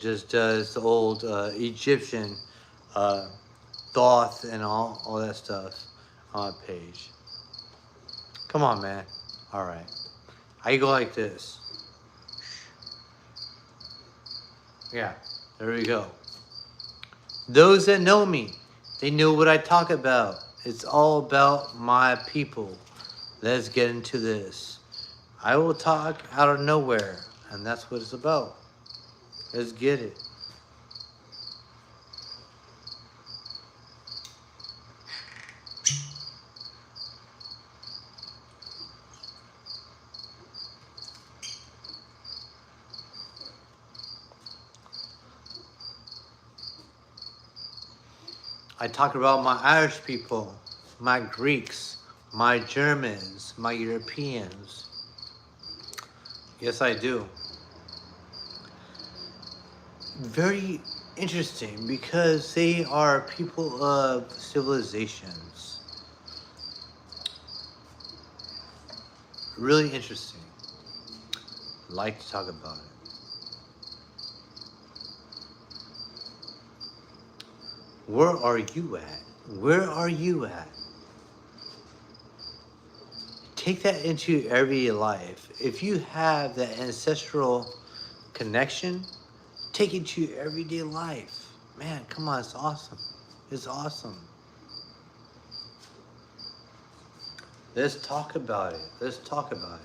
just does the old Egyptian uh, Thoth and all that stuff on a page. Come on, man. All right. I go like this. Yeah, there we go. Those that know me, they know what I talk about. It's all about my people. Let's get into this. I will talk out of nowhere, and that's what it's about. Let's get it. I talk about my Irish people, my Greeks, my Germans, my Europeans. Yes, I do. Very interesting because they are people of civilizations. Really interesting. Like to talk about it. Where are you at? Where are you at? Take that into everyday life. If you have that ancestral connection, take it to your everyday life. Man, come on, it's awesome. It's awesome. Let's talk about it. Let's talk about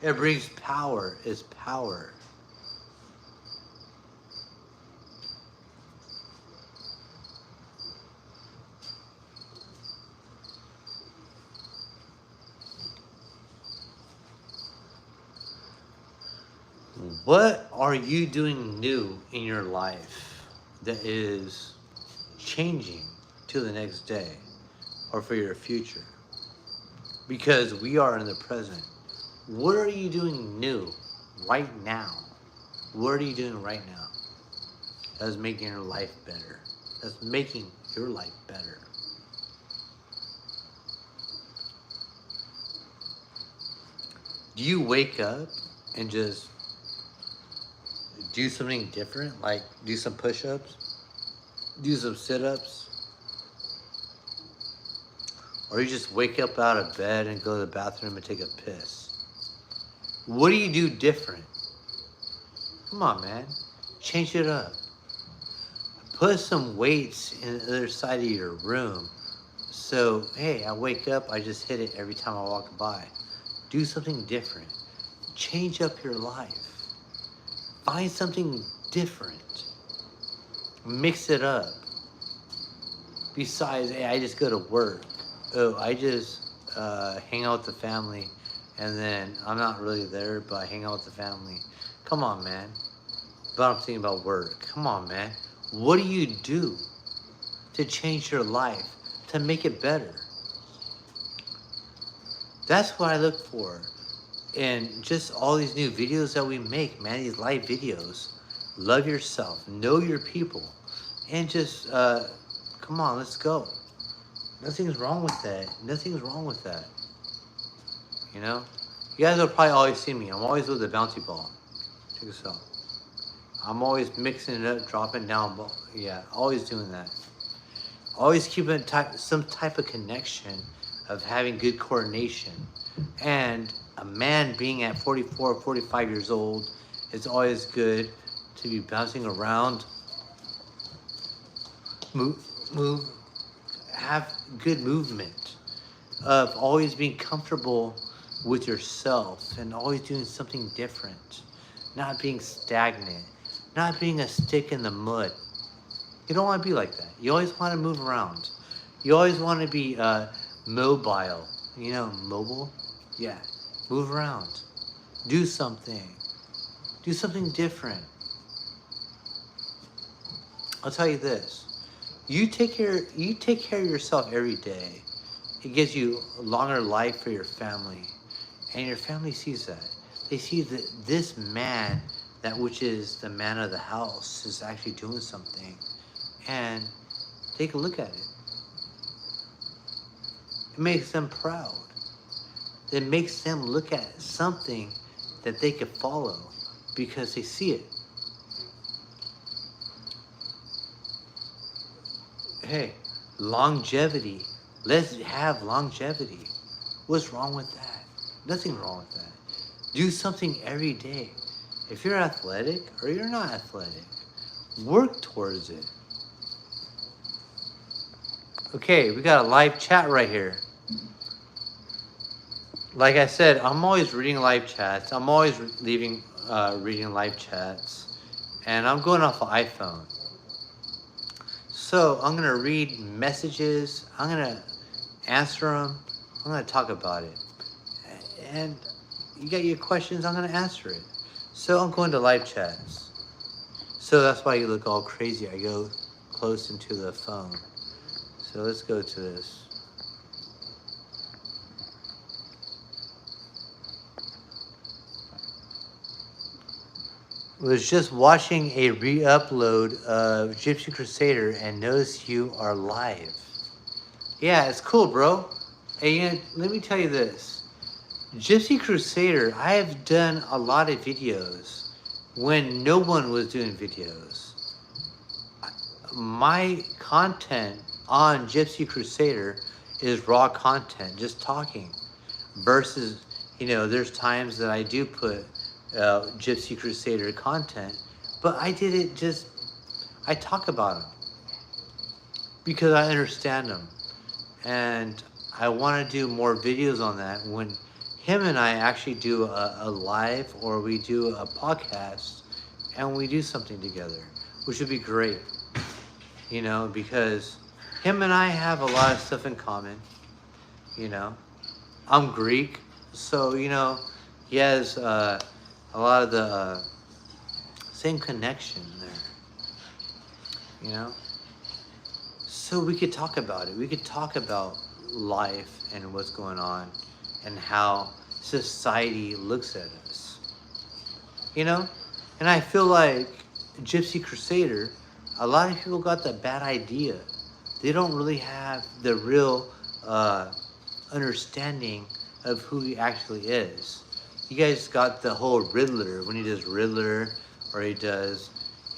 it. It brings power. It's power. What are you doing new in your life that is changing to the next day or for your future? Because we are in the present. What are you doing new right now? What are you doing right now that's making your life better? That's making your life better. Do you wake up and just do something different? Like do some push-ups, do some sit-ups, or you just wake up out of bed and go to the bathroom and take a piss? What do you do different? Come on, man. Change it up. Put some weights in the other side of your room. So, hey, I wake up, I just hit it every time I walk by. Do something different. Change up your life. Find something different. Mix it up. Besides, hey, I just go to work. Oh, I just hang out with the family, and then I'm not really there, but I hang out with the family. Come on, man. But I'm thinking about work. Come on, man. What do you do to change your life, to make it better? That's what I look for. And just all these new videos that we make, man, these live videos. Love yourself, know your people, and just, come on, let's go. Nothing's wrong with that. Nothing's wrong with that. You know? You guys will probably always see me. I'm always with a bouncy ball. Check this out. I'm always mixing it up, dropping down ball. Yeah, always doing that. Always keeping some type of connection of having good coordination. And a man being at 44, 45 years old, it's always good to be bouncing around, move, have good movement, of always being comfortable with yourself and always doing something different, not being stagnant, not being a stick in the mud. You don't want to be like that. You always want to move around. You always want to be mobile. You know, mobile? Yeah. Move around. Do something. Do something different. I'll tell you this. You take care of yourself every day. It gives you a longer life for your family. And your family sees that. They see that this man, that which is the man of the house, is actually doing something. And take a look at it. It makes them proud. It makes them look at something that they could follow because they see it. Hey, longevity. Let's have longevity. What's wrong with that? Nothing wrong with that. Do something every day. If you're athletic or you're not athletic, work towards it. Okay, we got a live chat right here. Like I said, I'm always reading live chats. I'm always reading live chats. And I'm going off of iPhone. So I'm going to read messages. I'm going to answer them. I'm going to talk about it. And you got your questions, I'm going to answer it. So I'm going to live chats. So that's why you look all crazy. I go close into the phone. So let's go to this. Was just watching a re-upload of Gypsy Crusader and noticed you are live. Yeah, it's cool, bro. And let me tell you this. Gypsy Crusader, I have done a lot of videos when no one was doing videos. My content on Gypsy Crusader is raw content, just talking. Versus, there's times that I do put Gypsy Crusader content, but I did it I talk about them because I understand them. And I want to do more videos on that when him and I actually do a live or we do a podcast and we do something together, which would be great, because him and I have a lot of stuff in common. I'm Greek, so, he has a lot of the same connection there, So we could talk about it. We could talk about life and what's going on and how society looks at us. And I feel like Gypsy Crusader, a lot of people got the bad idea. They don't really have the real understanding of who he actually is. You guys got the whole Riddler, when he does Riddler or he does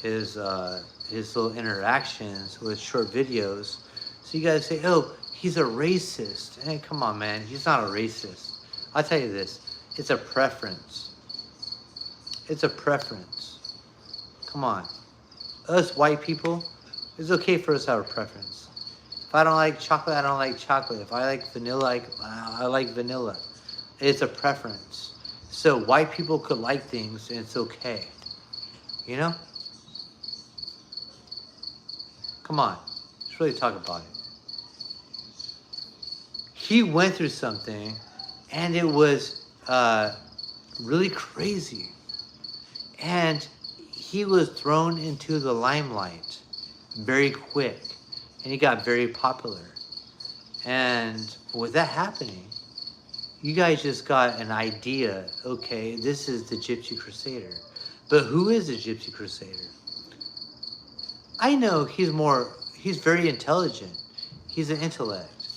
his little interactions with short videos. So you guys say, oh, he's a racist. Hey, come on, man. He's not a racist. I'll tell you this. It's a preference. It's a preference. Come on. Us white people, it's okay for us to have a preference. If I don't like chocolate, I don't like chocolate. If I like vanilla, I like vanilla. It's a preference. So white people could like things and it's okay. Come on. Let's really talk about it. He went through something and it was really crazy. And he was thrown into the limelight very quick. And he got very popular. And with that happening, you guys just got an idea, okay, this is the Gypsy Crusader. But who is the Gypsy Crusader? I know he's very intelligent. He's an intellect.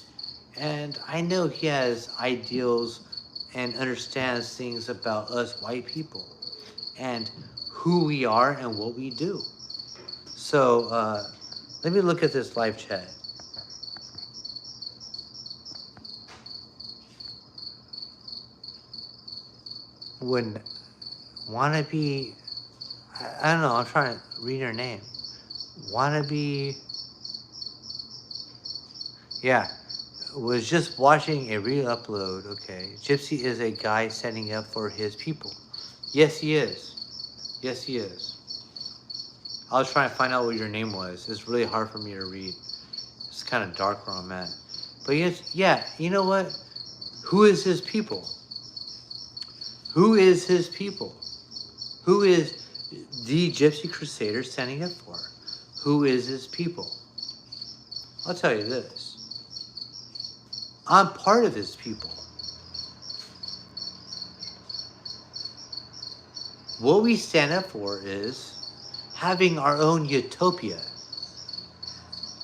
And I know he has ideals and understands things about us white people and who we are and what we do. So let me look at this live chat. When wannabe, I don't know, I'm trying to read her name. Wannabe, yeah, was just watching a re-upload, okay. Gypsy is a guy standing up for his people. Yes, he is. Yes, he is. I was trying to find out what your name was. It's really hard for me to read. It's kind of dark where I'm at. But yes, yeah, you know what? Who is his people? Who is his people? Who is the Gypsy Crusader standing up for? Who is his people? I'll tell you this. I'm part of his people. What we stand up for is having our own utopia.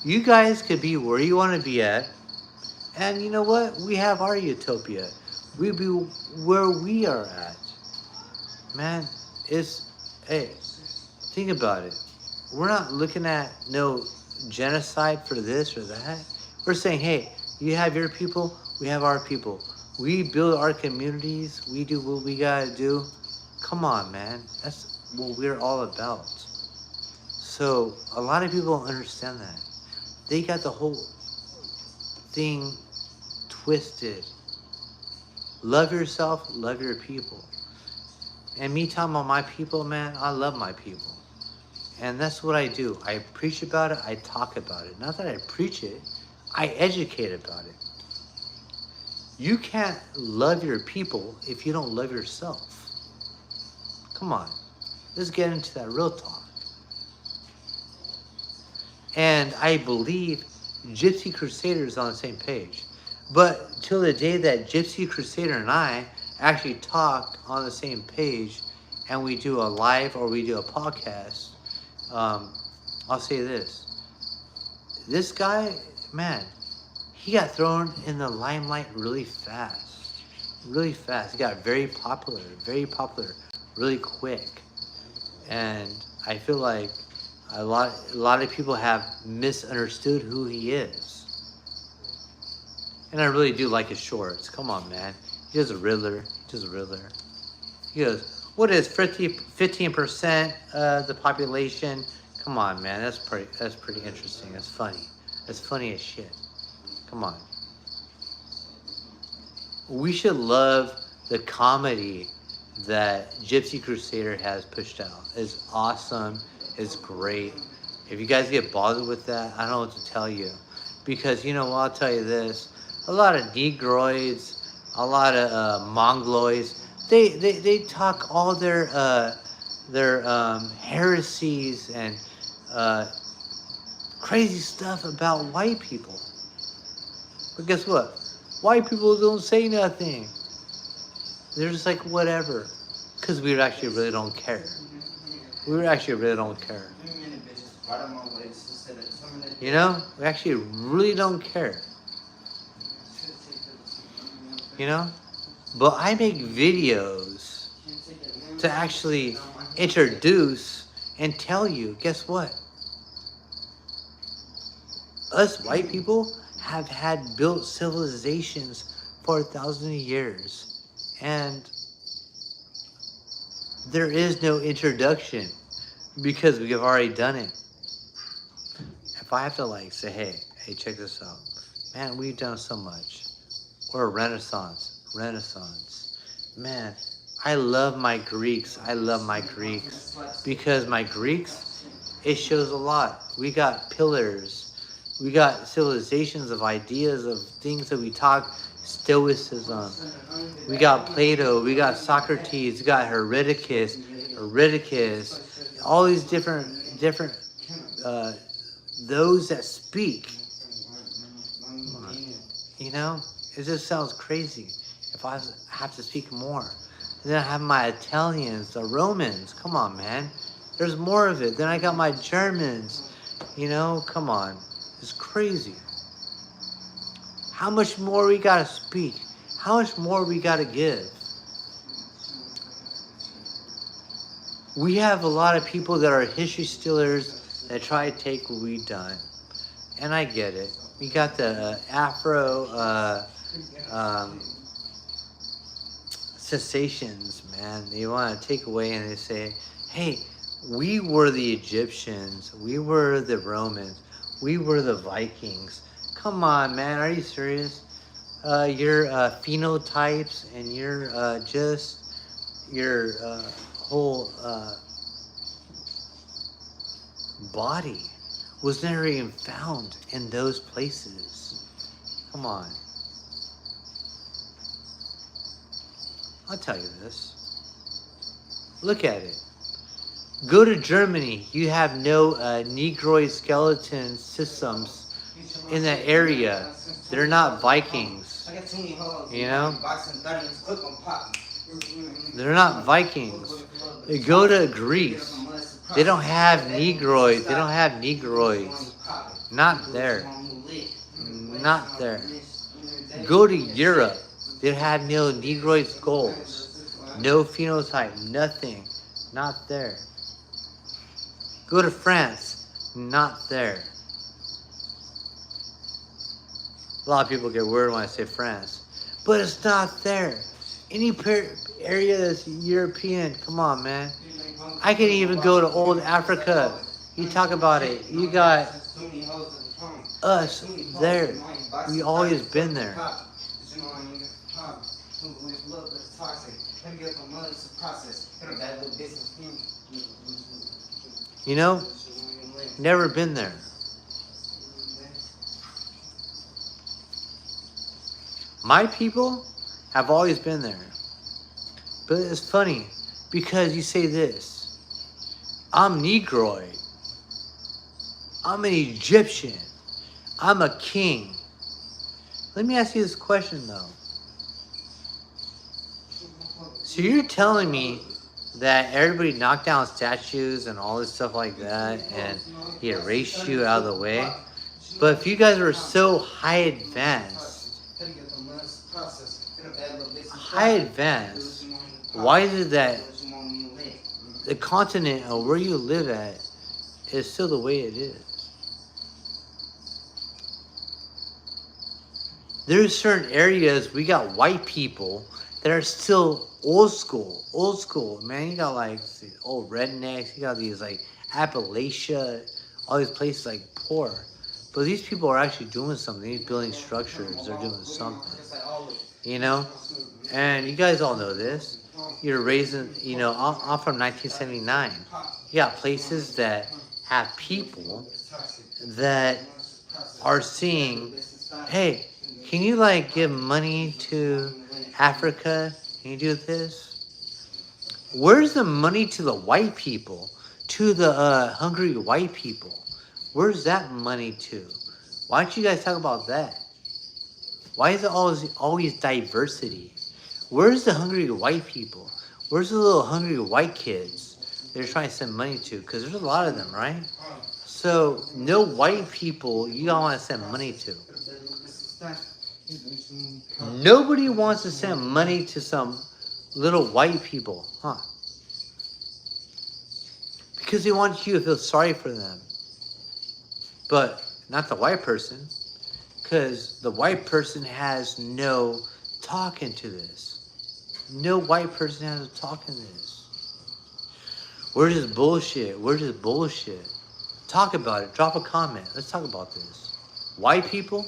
You guys could be where you want to be at. And you know what? We have our utopia. We be where we are at. Man, hey, think about it. We're not looking at no genocide for this or that. We're saying, hey, you have your people, we have our people. We build our communities, we do what we gotta do. Come on, man. That's what we're all about. So a lot of people don't understand that. They got the whole thing twisted. Love yourself, love your people. And me talking about my people, man, I love my people. And that's what I do. I preach about it, I talk about it. Not that I preach it, I educate about it. You can't love your people if you don't love yourself. Come on, let's get into that real talk. And I believe Gypsy Crusader is on the same page. But till the day that Gypsy Crusader and I actually talk on the same page and we do a live or we do a podcast, I'll say this. This guy, man, he got thrown in the limelight really fast. Really fast. He got very popular, really quick. And I feel like a lot of people have misunderstood who he is. And I really do like his shorts. Come on, man. He does a Riddler. He goes, what is 15% of the population? Come on, man. That's pretty interesting. That's funny. That's funny as shit. Come on. We should love the comedy that Gypsy Crusader has pushed out. It's awesome. It's great. If you guys get bothered with that, I don't know what to tell you. Because, you know what, I'll tell you this. A lot of Negroids, a lot of Mongoloids, they talk all their heresies and crazy stuff about white people. But guess what? White people don't say nothing. They're just like, whatever. Because we actually really don't care. We actually really don't care. You know? We actually really don't care. You know? But I make videos to actually introduce and tell you, guess what? Us white people have had built civilizations for 1,000 years. And there is no introduction because we have already done it. If I have to like say, hey, check this out. Man, we've done so much. We're a Renaissance. Man, I love my Greeks. Because my Greeks, it shows a lot. We got pillars. We got civilizations of ideas, of things that we talk, Stoicism. We got Plato. We got Socrates. We got Herodotus. All these different, those that speak. You know, it just sounds crazy. If I have to speak more. And then I have my Italians, the Romans. Come on, man. There's more of it. Then I got my Germans. You know, come on. It's crazy. How much more we gotta speak? How much more we gotta give? We have a lot of people that are history stealers that try to take what we've done. And I get it. We got the Afro sensations, man. They want to take away and they say, hey, we were the Egyptians. We were the Romans. We were the Vikings. Come on, man. Are you serious? Your phenotypes and your whole body was never even found in those places. Come on. I'll tell you this. Look at it. Go to Germany. You have no Negroid skeleton systems in that area. They're not Vikings. You know? They're not Vikings. Go to Greece. They don't have Negroids. They don't have Negroids. Not there. Not there. Go to Europe. They have no Negroid skulls. No phenotype. Nothing. Not there. Go to France. Not there. A lot of people get worried when I say France. But it's not there. Any area that's European, come on, man. I can even go to old Africa. You talk about it. You got us there. We always been there. You know, never been there. My people have always been there. But it's funny because you say this. I'm Negroid. I'm an Egyptian. I'm a king. Let me ask you this question though. So you're telling me that everybody knocked down statues and all this stuff like that and he erased you out of the way? But if you guys were so high advanced, why is it that the continent or where you live at is still the way it is? There's certain areas we got white people that are still old school, man. You got like old rednecks, you got these like Appalachia, all these places like poor. But these people are actually doing something. These building structures, they're doing something. You know? And you guys all know this. You're raising, you know, I'm from 1979. You got places that have people that are seeing, hey, can you like give money to Africa? Can you do this? Where's the money to the white people? To the hungry white people? Where's that money to? Why don't you guys talk about that? Why is it always diversity? Where's the hungry white people? Where's the little hungry white kids they're trying to send money to? Because there's a lot of them, right? So no white people you don't want to send money to. Nobody wants to send money to some little white people, huh? Because they want you to feel sorry for them. But not the white person. Because the white person has no talking to this. No white person has a talking to this. We're just bullshit. We're just bullshit. Talk about it. Drop a comment. Let's talk about this. White people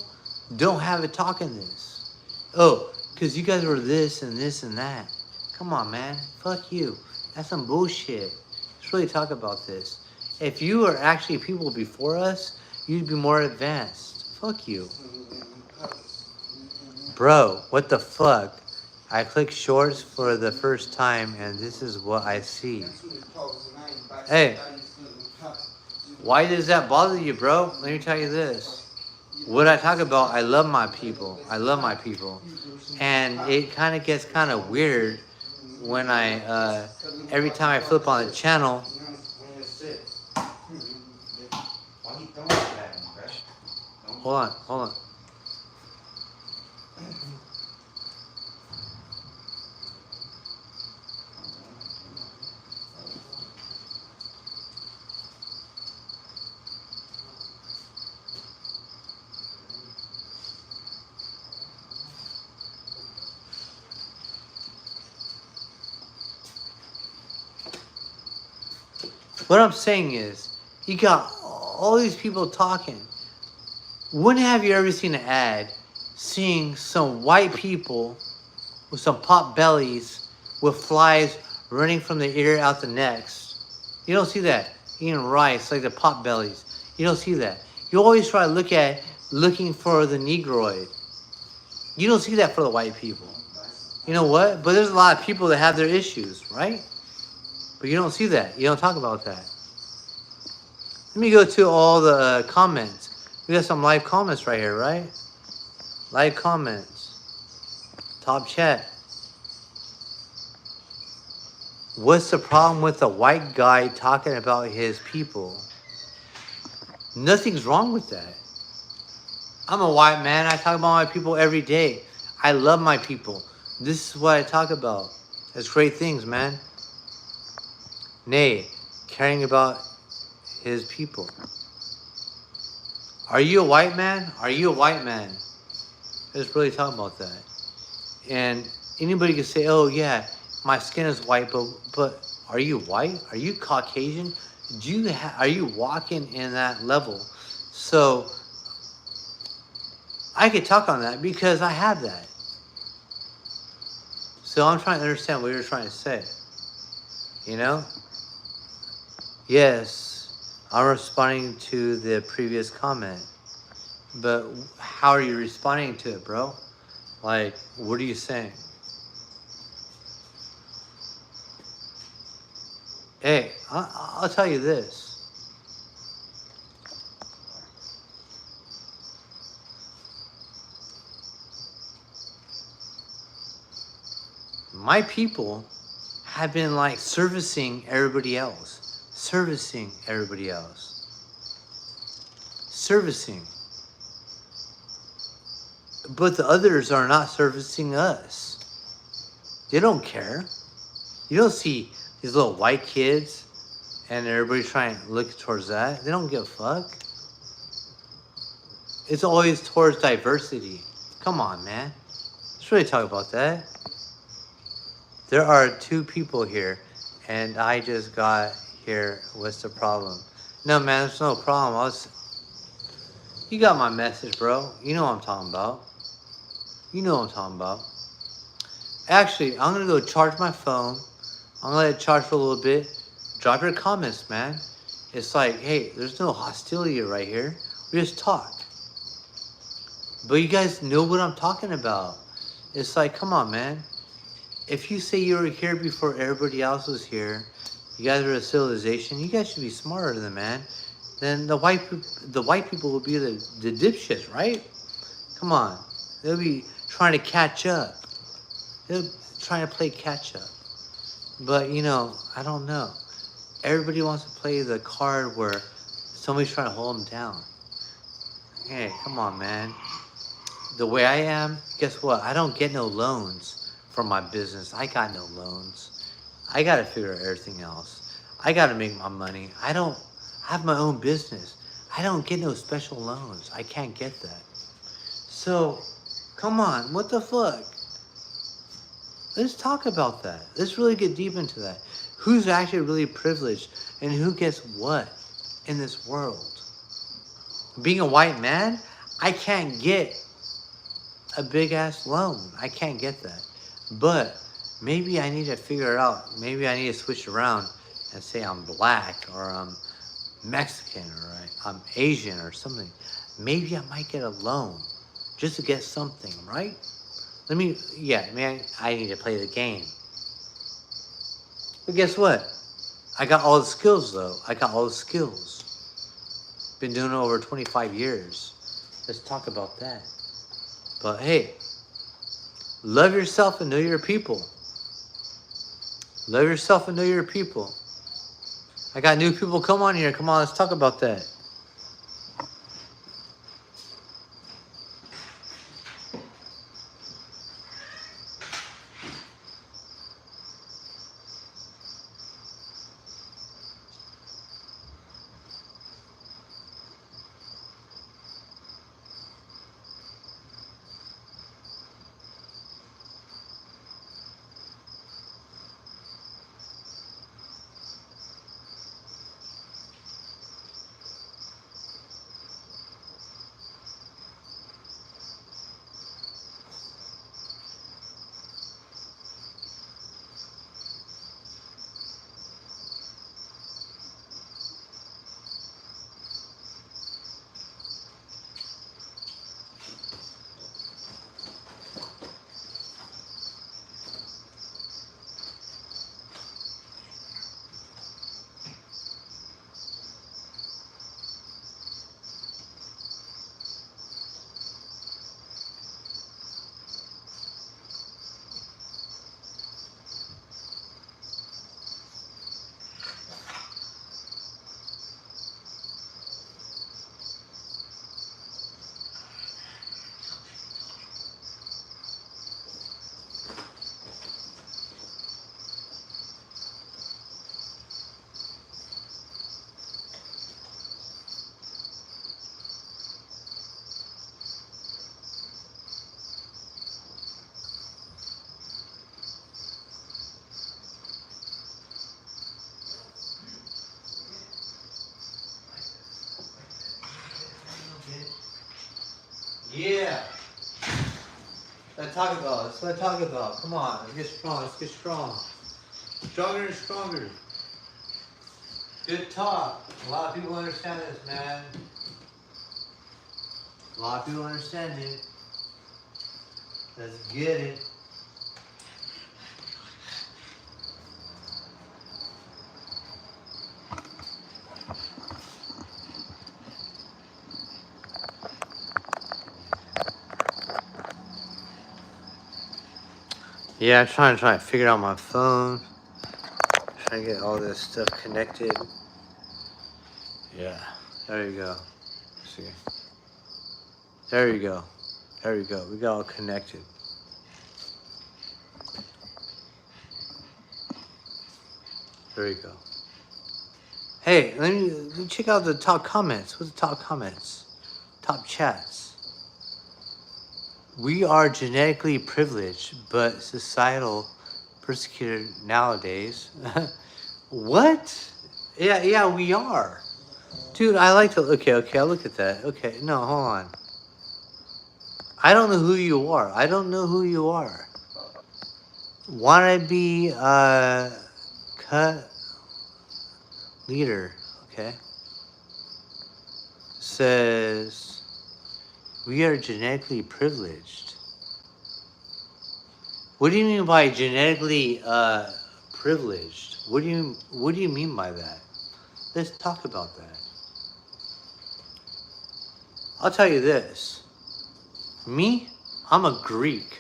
don't have a talk in this. Oh, because you guys were this and this and that. Come on, man. Fuck you. That's some bullshit. Let's really talk about this. If you were actually people before us, you'd be more advanced. Fuck you. Bro, what the fuck? I clicked shorts for the first time and this is what I see. Hey, why does that bother you, bro? Let me tell you this. What I talk about, I love my people. I love my people. And it kind of gets kind of weird when I, every time I flip on the channel. Hold on. What I'm saying is, you got all these people talking. When have you ever seen an ad seeing some white people with some pot bellies with flies running from the ear out the necks? You don't see that. Eating rice like the pot bellies. You don't see that. You always try to looking for the Negroid. You don't see that for the white people. You know what? But there's a lot of people that have their issues, right? But you don't see that. You don't talk about that. Let me go to all the comments. We got some live comments right here, right? Live comments. Top chat. What's the problem with a white guy talking about his people? Nothing's wrong with that. I'm a white man. I talk about my people every day. I love my people. This is what I talk about. It's great things, man. Nay, caring about his people. Are you a white man? Are you a white man? Let's really talk about that. And anybody can say, "Oh yeah, my skin is white," but are you white? Are you Caucasian? Are you walking in that level? So I could talk on that because I have that. So I'm trying to understand what you're trying to say. You know? Yes, I'm responding to the previous comment, but how are you responding to it, bro? Like, what are you saying? Hey, I'll tell you this. My people have been like servicing everybody else, servicing. But the others are not servicing us. They don't care. You don't see these little white kids and everybody trying to look towards that. They don't give a fuck. It's always towards diversity. Come on, man. Let's really talk about that. There are two people here, and I just got here. What's the problem? No, man, there's no problem. You got my message, bro. You know what I'm talking about. You know what I'm talking about. Actually, I'm gonna go charge my phone. I'm gonna let it charge for a little bit. Drop your comments, man. It's like, hey, there's no hostility right here. We just talk. But you guys know what I'm talking about. It's like, come on, man. If you say you were here before everybody else was here, you guys are a civilization, you guys should be smarter than man. Then the white people will be the dipshits, right? Come on. They'll be trying to catch up. They're trying to play catch up. But, I don't know. Everybody wants to play the card where somebody's trying to hold them down. Hey, come on, man. The way I am, guess what? I don't get no loans from my business. I got no loans. I got to figure out everything else. I got to make my money. I have my own business. I don't get no special loans. I can't get that. So, come on. What the fuck? Let's talk about that. Let's really get deep into that. Who's actually really privileged and who gets what in this world? Being a white man, I can't get a big ass loan. I can't get that. But maybe I need to figure it out. Maybe I need to switch around and say I'm black or I'm Mexican or I'm Asian or something. Maybe I might get a loan just to get something, right? I need to play the game. But guess what? I got all the skills though. I got all the skills. Been doing it over 25 years. Let's talk about that. But hey, love yourself and know your people. Love yourself and know your people. I got new people. Come on here. Come on, let's talk about that. Yeah. Let's talk about it. Let's talk about it. Come on. Let's get strong. Let's get strong. Stronger and stronger. Good talk. A lot of people understand this, man. A lot of people understand it. Let's get it. Yeah, I'm trying to figure out my phone. Trying to get all this stuff connected. Yeah, there you go. Let's see. There you go. There you go. We got all connected. There you go. Hey, let me check out the top comments. What's the top comments? Top chats. We are genetically privileged, but societal persecuted nowadays. What? Yeah, we are. Dude, I like to... Okay, I'll look at that. Okay, no, hold on. I don't know who you are. I don't know who you are. Wanna be, cut leader, okay? Says, we are genetically privileged. What do you mean by genetically, privileged? What do you mean by that? Let's talk about that. I'll tell you this. Me, I'm a Greek.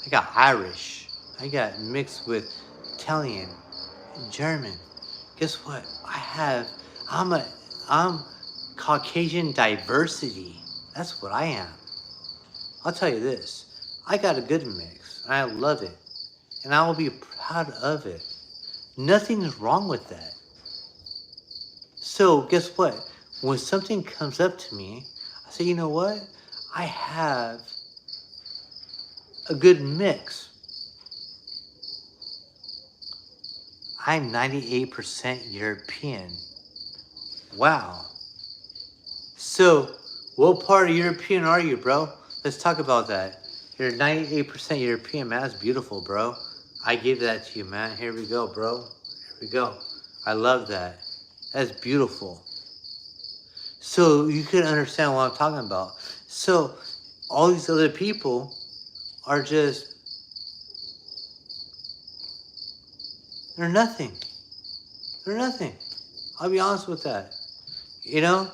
I got Irish. I got mixed with Italian, German. Guess what? I'm Caucasian diversity. That's what I am. I'll tell you this. I got a good mix. I love it. And I will be proud of it. Nothing's wrong with that. So guess what? When something comes up to me, I say, you know what? I have a good mix. I'm 98% European. Wow. So, what part of European are you, bro? Let's talk about that. You're 98% European, man. That's beautiful, bro. I give that to you, man. Here we go, bro. Here we go. I love that. That's beautiful. So, you can understand what I'm talking about. So, all these other people are just... They're nothing. They're nothing. I'll be honest with that. You know?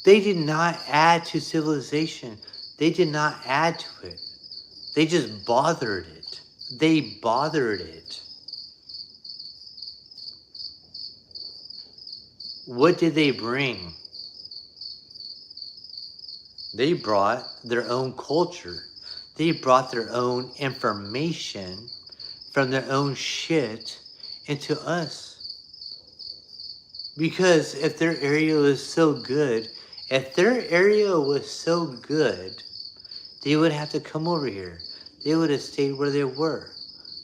They did not add to civilization. They did not add to it. They just bothered it. They bothered it. What did they bring? They brought their own culture. They brought their own information from their own shit into us. Because if their area was so good, they would have to come over here. They would have stayed where they were.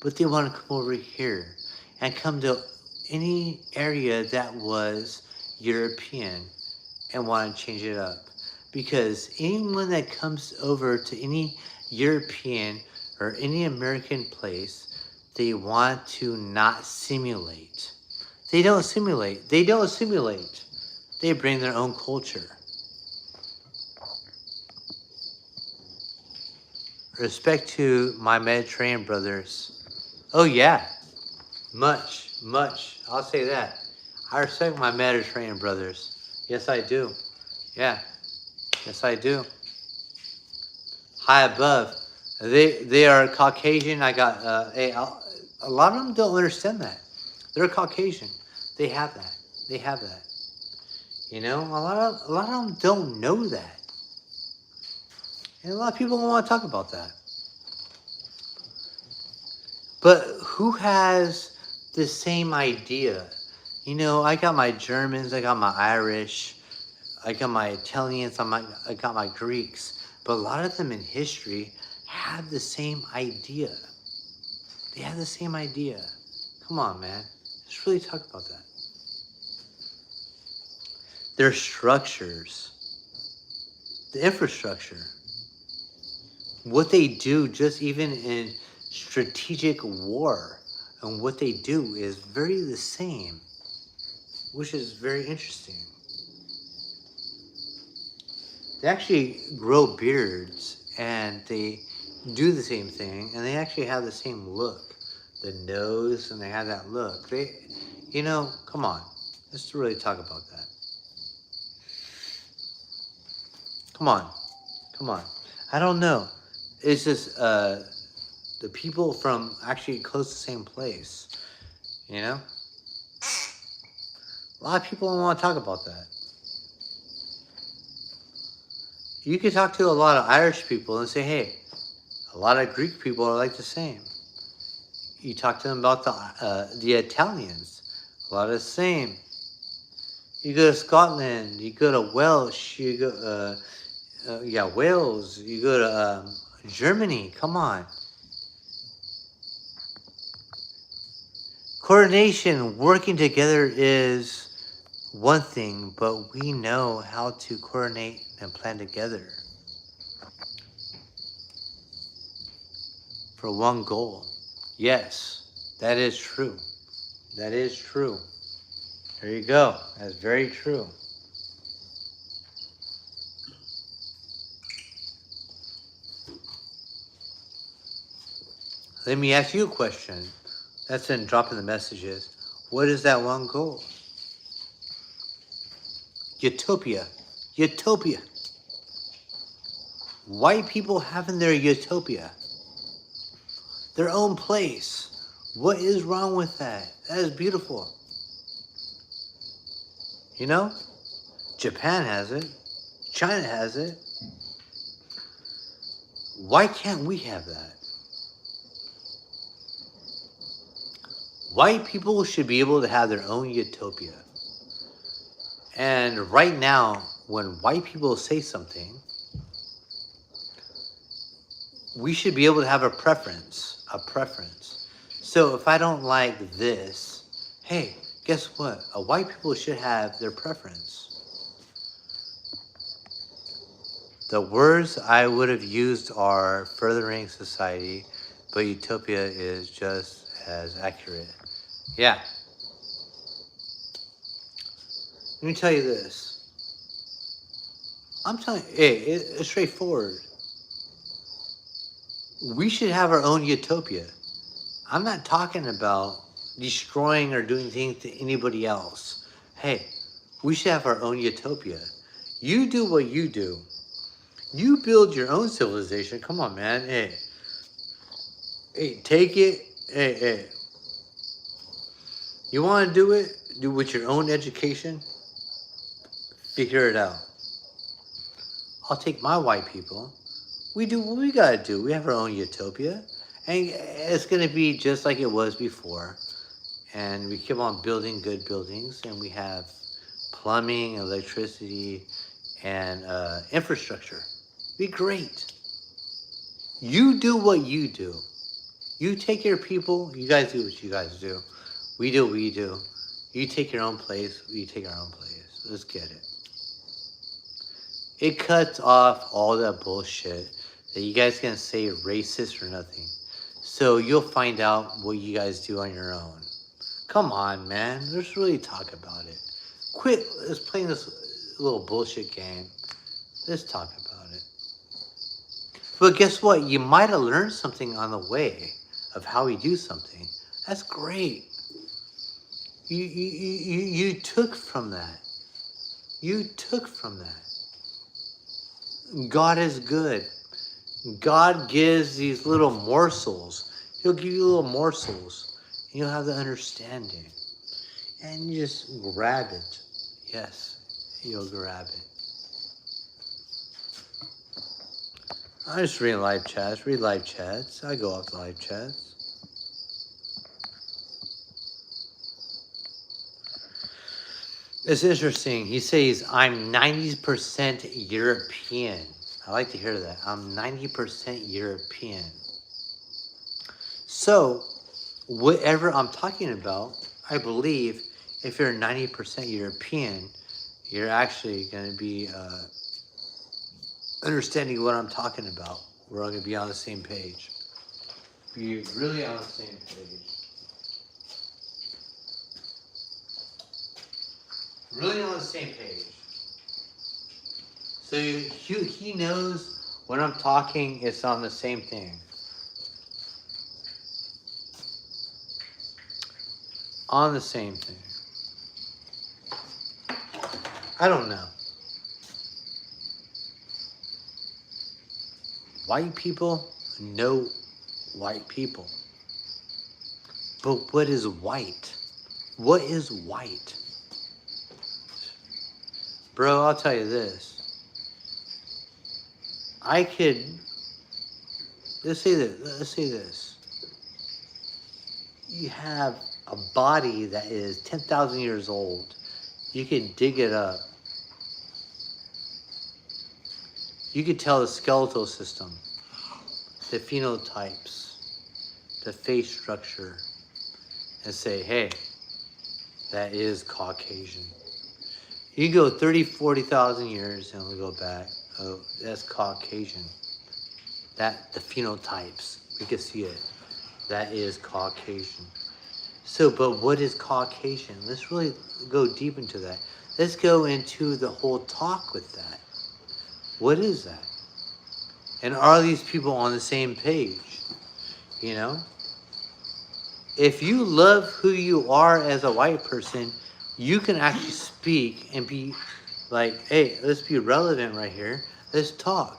But they want to come over here and come to any area that was European and want to change it up. Because anyone that comes over to any European or any American place, they want to not simulate. They don't simulate. They bring their own culture. Respect to my Mediterranean brothers. Oh yeah, much. I'll say that. I respect my Mediterranean brothers. Yes, I do. Yeah, yes, I do. High above. They are Caucasian. I got a lot of them don't understand that. They're Caucasian. They have that. You know, a lot of them don't know that. And a lot of people don't want to talk about that. But who has the same idea? You know, I got my Germans, I got my Irish, I got my Italians, I got my Greeks. But a lot of them in history have the same idea. They have the same idea. Come on, man. Let's really talk about that. Their structures. the infrastructure. What they do just even in strategic war, and what they do is very the same, which is very interesting. They actually grow beards and they do the same thing, and they actually have the same look. The nose, and they have that look. Come on. Let's really talk about that. Come on. Come on. I don't know. It's just the people from actually close to the same place. You know? A lot of people don't want to talk about that. You could talk to a lot of Irish people and say, hey, a lot of Greek people are like the same. You talk to them about the Italians, a lot of the same. You go to Scotland, you go to Welsh, you go, Wales, you go to Germany, come on. Coordination, working together is one thing, but we know how to coordinate and plan together for one goal. Yes, that is true. That is true. There you go. That's very true. Let me ask you a question. That's in dropping the messages. What is that one goal? Utopia. Utopia. White people having their utopia. Their own place. What is wrong with that? That is beautiful. You know? Japan has it. China has it. Why can't we have that? White people should be able to have their own utopia. And right now, when white people say something, we should be able to have a preference. A preference. So if I don't like this, hey, guess what? White people should have their preference. The words I would have used are furthering society, but utopia is just as accurate. Yeah. Let me tell you this. I'm telling you, hey, it's straightforward. We should have our own utopia. I'm not talking about destroying or doing things to anybody else. Hey, we should have our own utopia. You do what you do. You build your own civilization. Come on, man. Hey, take it. Hey. You want to do it? Do it with your own education. Figure it out. I'll take my white people. We do what we gotta do. We have our own utopia. And it's gonna be just like it was before. And we keep on building good buildings. And we have plumbing, electricity, and infrastructure. Be great. You do what you do. You take your people. You guys do what you guys do. We do what we do. You take your own place. We take our own place. Let's get it. It cuts off all that bullshit that you guys can say racist or nothing. So you'll find out what you guys do on your own. Come on, man. Let's really talk about it. Quit. Let's play this little bullshit game. Let's talk about it. But guess what? You might have learned something on the way of how we do something. That's great. You took from that. You took from that. God is good. God gives these little morsels. He'll give you little morsels. And you'll have the understanding. And you just grab it. Yes, you'll grab it. I just read live chats. Read live chats. I go off the live chats. It's interesting. He says, I'm 90% European. I like to hear that. I'm 90% European. So, whatever I'm talking about, I believe if you're 90% European, you're actually going to be understanding what I'm talking about. We're all going to be on the same page. Be really on the same page. Really on the same page. So he knows when I'm talking, it's on the same thing. On the same thing. I don't know. White people know white people. But what is white? What is white? Bro, I'll tell you this. I could, let's say this. You have a body that is 10,000 years old. You could dig it up. You could tell the skeletal system, the phenotypes, the face structure, and say, hey, that is Caucasian. You go 30, 40,000 years and we go back. Oh, that's Caucasian. The phenotypes, we can see it. That is Caucasian. So, but what is Caucasian? Let's really go deep into that. Let's go into the whole talk with that. What is that? And are these people on the same page? You know? If you love who you are as a white person, you can actually speak and be like, hey, let's be relevant right here. Let's talk.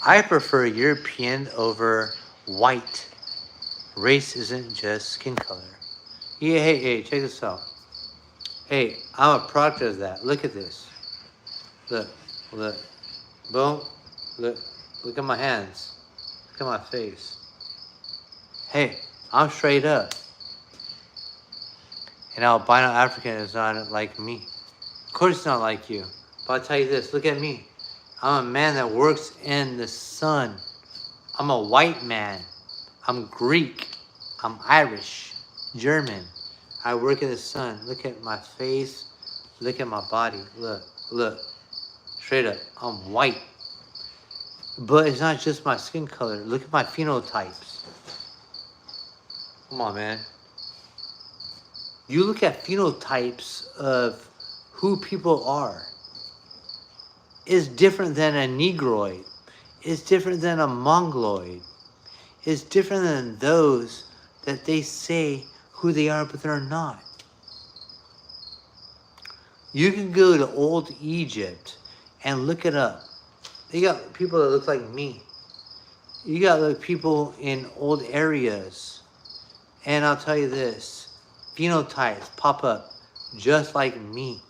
I prefer European over white. Race isn't just skin color. Yeah, hey, check this out. Hey, I'm a product of that. Look at this. Look. Boom. Look at my hands. Look at my face. Hey, I'm straight up. An albino African is not like me. Of course it's not like you. But I'll tell you this, look at me. I'm a man that works in the sun. I'm a white man. I'm Greek. I'm Irish. German. I work in the sun. Look at my face. Look at my body. Look. Straight up. I'm white. But it's not just my skin color. Look at my phenotypes. Come on, man. You look at phenotypes of who people are. It's different than a Negroid. It's different than a Mongoloid. It's different than those that they say who they are, but they're not. You can go to old Egypt and look it up. They got people that look like me. You got like people in old areas. And I'll tell you this, phenotypes pop up just like me.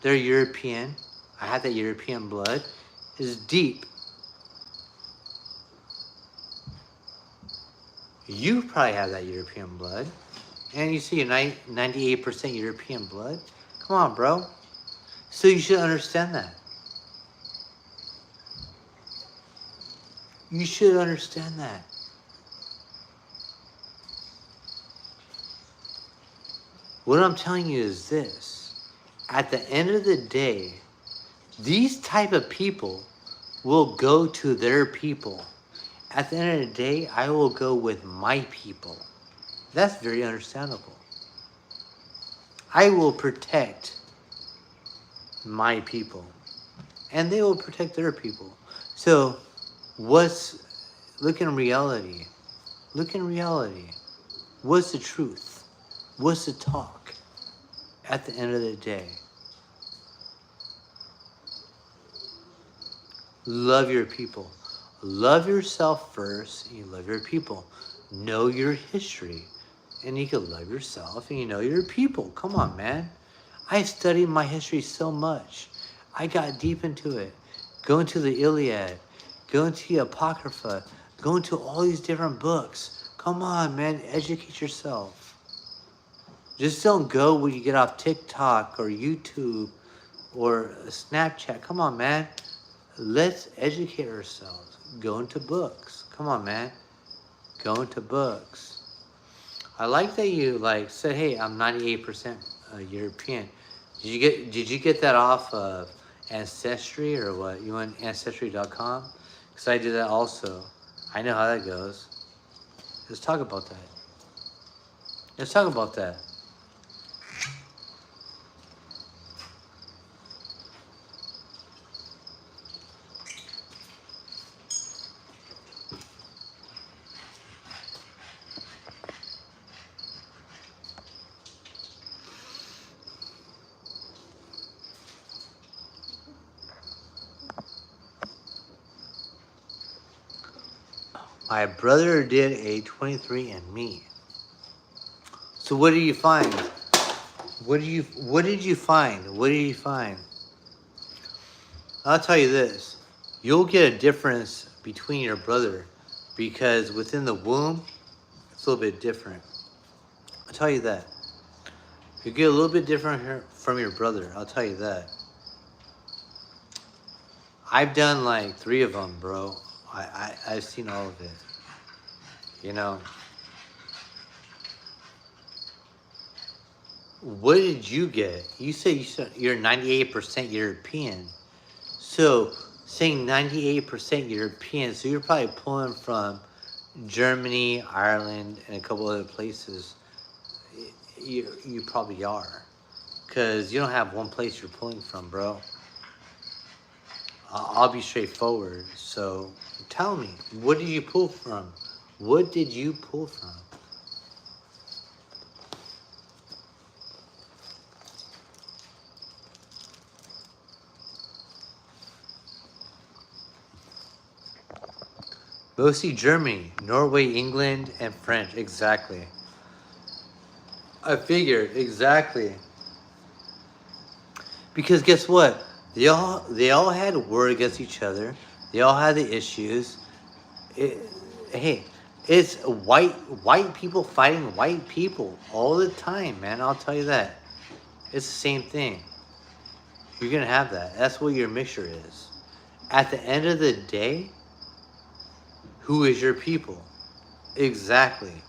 They're European. I had that European blood. It's deep. You probably have that European blood. And you see 98% European blood. Come on, bro. So you should understand that. You should understand that. What I'm telling you is this. At the end of the day, these type of people will go to their people. At the end of the day, I will go with my people. That's very understandable. I will protect my people. And they will protect their people. So, look in reality. Look in reality. What's the truth? What's the talk at the end of the day? Love your people. Love yourself first, and you love your people. Know your history, and you can love yourself, and you know your people. Come on, man. I studied my history so much. I got deep into it. Go into the Iliad. Go into the Apocrypha. Go into all these different books. Come on, man. Educate yourself. Just don't go when you get off TikTok or YouTube or Snapchat. Come on, man. Let's educate ourselves. Go into books. Come on, man. Go into books. I like that you said, hey, I'm 98% European. Did you get that off of Ancestry or what? You went Ancestry.com? Because I did that also. I know how that goes. Let's talk about that. Let's talk about that. My brother did a 23andMe. So what did you find? What did you find? What did you find? I'll tell you this. You'll get a difference between your brother because within the womb, it's a little bit different. I'll tell you that. You get a little bit different from your brother. I'll tell you that. I've done like 3 of them, bro. I've seen all of it. You know. What did you get? You said you're 98% European. So saying 98% European, so you're probably pulling from Germany, Ireland, and a couple other places. You probably are. Because you don't have one place you're pulling from, bro. I'll be straightforward. So tell me, what did you pull from? What did you pull from? Mostly Germany, Norway, England, and French. Exactly. I figured exactly. Because guess what? They all had war against each other. They all had the issues. Hey, it's white people fighting white people all the time, man. I'll tell you that. It's the same thing. You're gonna have that. That's what your mixture is. At the end of the day, who is your people? Exactly.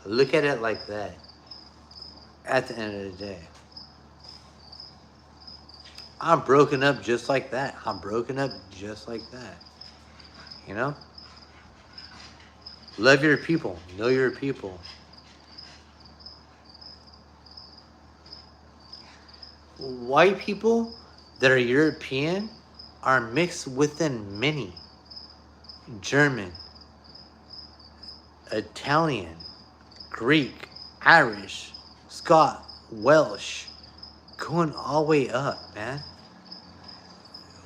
Look at it like that. At the end of the day. I'm broken up just like that. I'm broken up just like that. You know? Love your people. Know your people. White people that are European are mixed within many. German, Italian, Greek, Irish, Scot, Welsh, going all the way up, man.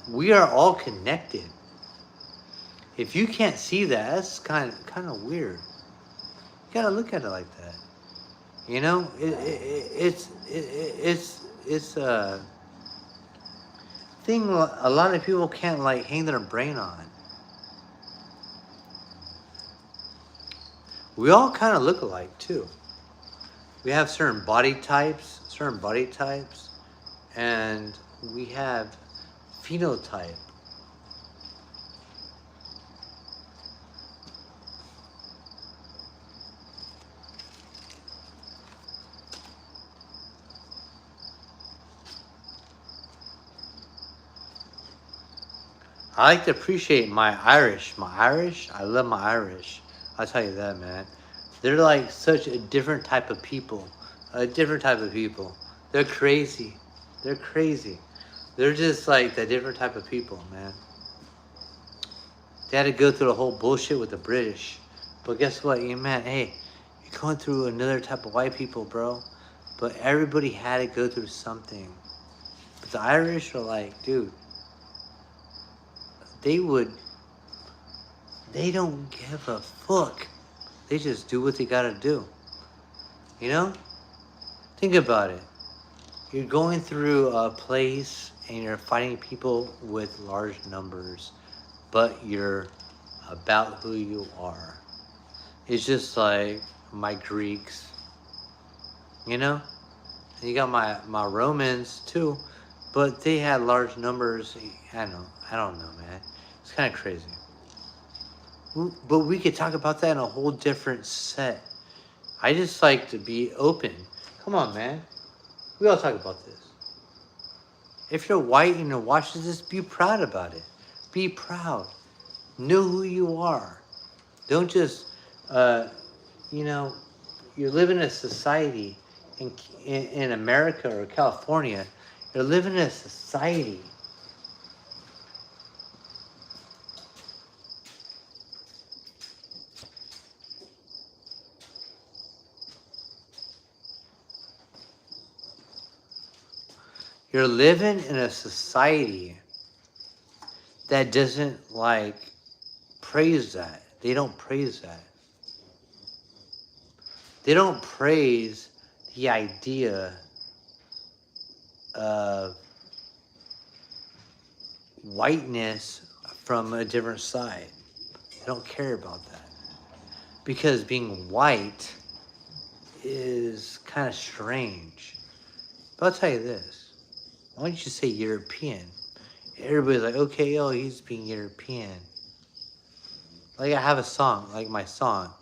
We are all connected. If you can't see that, that's kind of weird. You gotta look at it like that. You know, it's a thing a lot of people can't like hang their brain on. We all kind of look alike too. We have certain body types, and we have phenotype. I like to appreciate my Irish. I love my Irish. I'll tell you that, man. They're like such a different type of people. They're crazy. They're just like the different type of people, man. They had to go through the whole bullshit with the British. But guess what, you man? Hey, you're going through another type of white people, bro. But everybody had to go through something. But the Irish are like, dude, they don't give a fuck. They just do what they gotta do. You know? Think about it. You're going through a place and you're fighting people with large numbers, but you're about who you are. It's just like my Greeks, you know? And you got my Romans too, but they had large numbers. I don't know, man. It's kind of crazy. But we could talk about that in a whole different set. I just like to be open. Come on, man. We all talk about this. If you're white and you're watching this, be proud about it. Be proud. Know who you are. Don't just, uh, you know, you live in a society in America or California. You're living in a society. You're living in a society that doesn't like praise that. They don't praise that. They don't praise the idea of whiteness from a different side. They don't care about that. Because being white is kind of strange. But I'll tell you this. Why don't you say European? Everybody's like, okay, oh, he's being European. Like I have a song, like my song.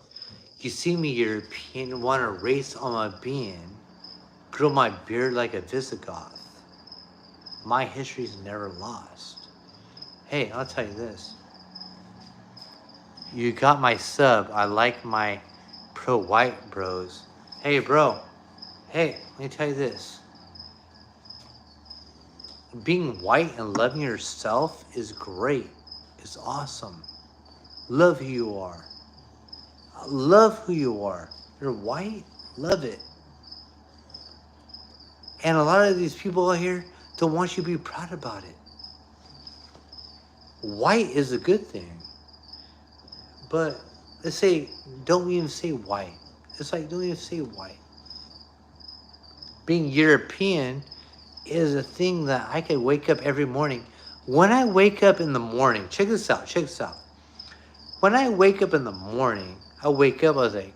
You see me European, want to race on my being, grow my beard like a Visigoth. My history's never lost. Hey, I'll tell you this. You got my sub. I like my pro-white bros. Hey, bro. Hey, let me tell you this. Being white and loving yourself is great. It's awesome. Love who you are. Love who you are. You're white. Love it. And a lot of these people out here don't want you to be proud about it. White is a good thing. But let's say, don't even say white. It's like, don't even say white. Being European is a thing that I could wake up every morning. When I wake up in the morning, check this out, check this out. When I wake up in the morning, I wake up, I was like,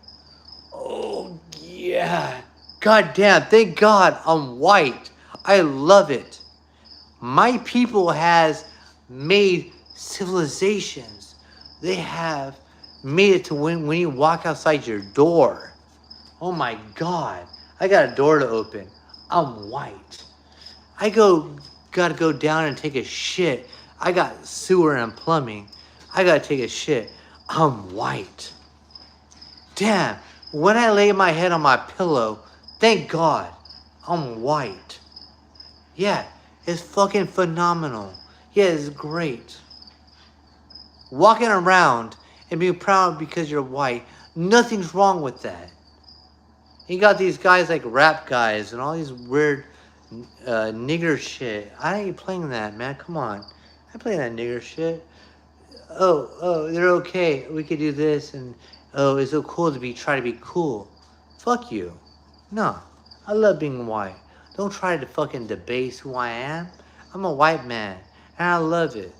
oh yeah, god damn, thank God I'm white. I love it. My people has made civilizations. They have made it to when you walk outside your door. Oh my God, I got a door to open. I'm white. Gotta go down and take a shit. I got sewer and plumbing. I gotta take a shit. I'm white. Damn, when I lay my head on my pillow, thank God, I'm white. Yeah, it's fucking phenomenal. Yeah, it's great. Walking around and being proud because you're white, nothing's wrong with that. You got these guys like rap guys and all these weird nigger shit. I ain't playing that, man. Come on. I ain't playing that nigger shit. Oh, they're okay. We could do this and oh, it's so cool to try to be cool. Fuck you. No. I love being white. Don't try to fucking debase who I am. I'm a white man and I love it.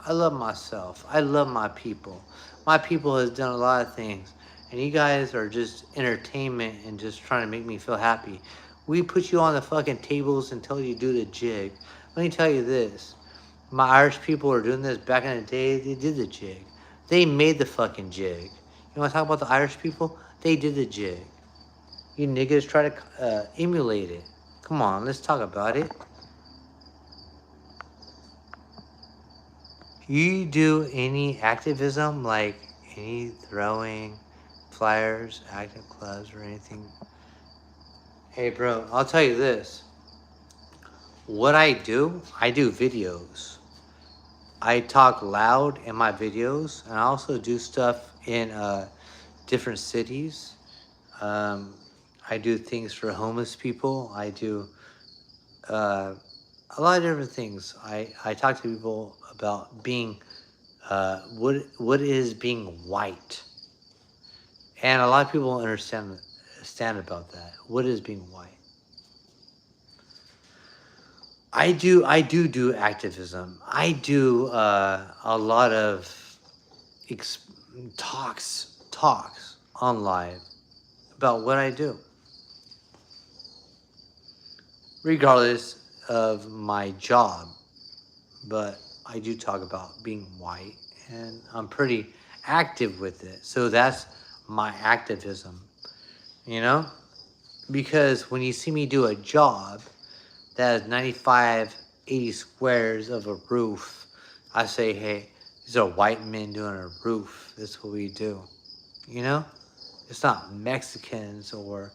I love myself. I love my people. My people has done a lot of things. And you guys are just entertainment and just trying to make me feel happy. We put you on the fucking tables until you do the jig. Let me tell you this. My Irish people are doing this back in the day. They did the jig. They made the fucking jig. You want to talk about the Irish people? They did the jig. You niggas try to emulate it. Come on, let's talk about it. You do any activism, like any throwing, flyers, active clubs, or anything? Hey, bro, I'll tell you this. What I do videos. I talk loud in my videos, and I also do stuff in different cities. I do things for homeless people. I do a lot of different things. I talk to people about being, what is being white. And a lot of people don't understand about that. What is being white? I do activism. I do a lot of talks on live about what I do, regardless of my job. But I do talk about being white, and I'm pretty active with it. So that's my activism, you know? Because when you see me do a job that is 95, 80 squares of a roof. I say, hey, these are white men doing a roof. That's what we do. You know? It's not Mexicans or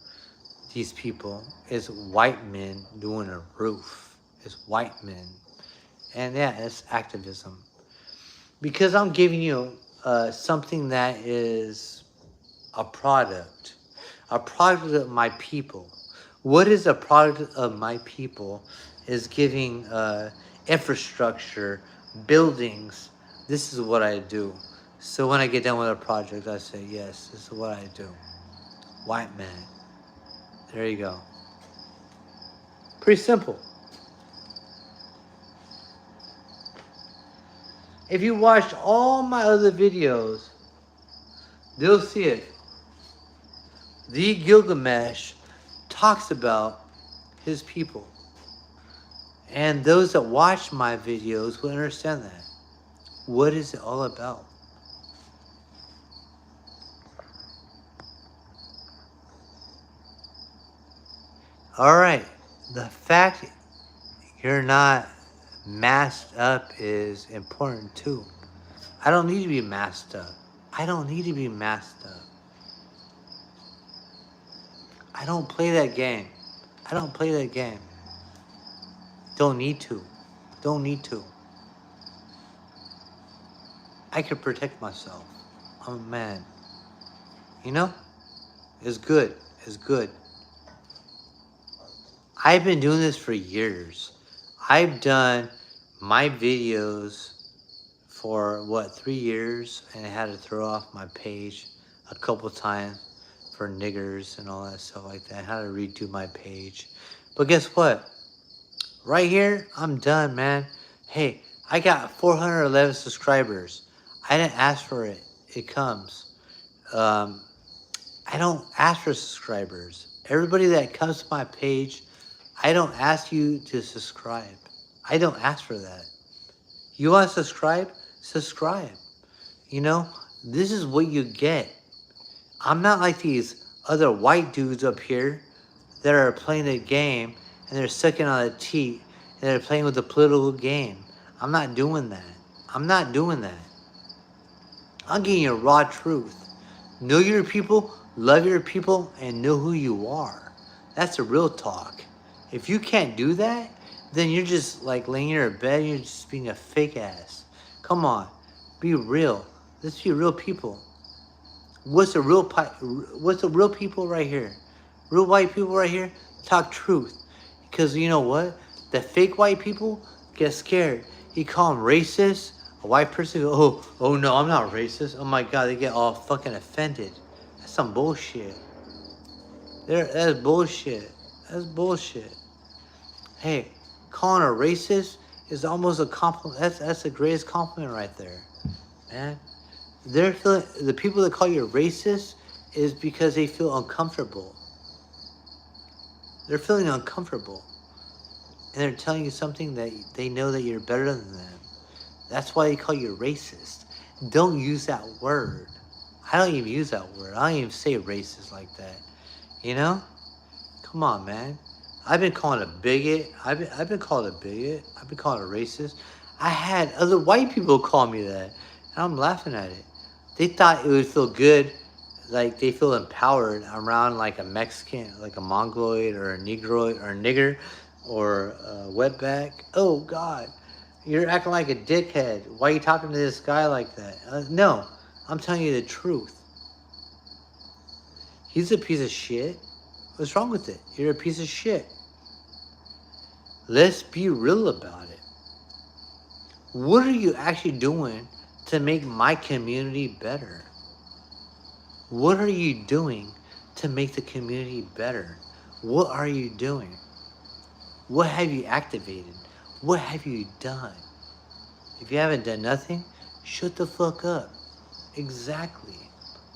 these people. It's white men doing a roof. It's white men. And yeah, it's activism. Because I'm giving you something that is a product. A product of my people. What is a product of my people is giving infrastructure, buildings. This is what I do. So when I get done with a project, I say, yes, this is what I do. White man. There you go. Pretty simple. If you watch all my other videos, they'll see it. The Gilgamesh talks about his people. And those that watch my videos will understand that. What is it all about? All right. The fact you're not masked up is important too. I don't need to be masked up. I don't need to be masked up. I don't play that game. I don't play that game. Don't need to. Don't need to. I can protect myself. I'm a man. You know? It's good. It's good. I've been doing this for years. I've done my videos for, 3 years, and I had to throw off my page a couple times for niggers and all that stuff like that. I had to redo my page. But guess what? Right here, I'm done, man. Hey, I got 411 subscribers. I didn't ask for it. It comes. I don't ask for subscribers. Everybody that comes to my page, I don't ask you to subscribe. I don't ask for that. You want to subscribe? Subscribe. You know, this is what you get. I'm not like these other white dudes up here that are playing the game and they're sucking on a teat and they're playing with the political game. I'm not doing that. I'm not doing that. I'm giving you raw truth. Know your people, love your people, and know who you are. That's the real talk. If you can't do that, then you're just like laying in your bed and you're just being a fake ass. Come on, be real. Let's be real people. What's the real people right here? Real white people right here talk truth. Because you know what? The fake white people get scared. You call them racist. A white person goes, oh no, I'm not racist. Oh my God, they get all fucking offended. That's some bullshit. That's bullshit. That's bullshit. Hey, calling a racist is almost a compliment. That's the greatest compliment right there, man. They're feeling, the people that call you a racist is because they feel uncomfortable. They're feeling uncomfortable. And they're telling you something that they know that you're better than them. That's why they call you racist. Don't use that word. I don't even use that word. I don't even say racist like that. You know? Come on, man. I've been called a bigot. I've been called a bigot. I've been called a racist. I had other white people call me that. And I'm laughing at it. They thought it would feel good. Like they feel empowered around like a Mexican, like a Mongoloid or a Negroid or a nigger or a wetback. Oh, God. You're acting like a dickhead. Why are you talking to this guy like that? No, I'm telling you the truth. He's a piece of shit. What's wrong with it? You're a piece of shit. Let's be real about it. What are you actually doing to make my community better? What are you doing to make the community better? What are you doing? What have you activated? What have you done? If you haven't done nothing, shut the fuck up. Exactly.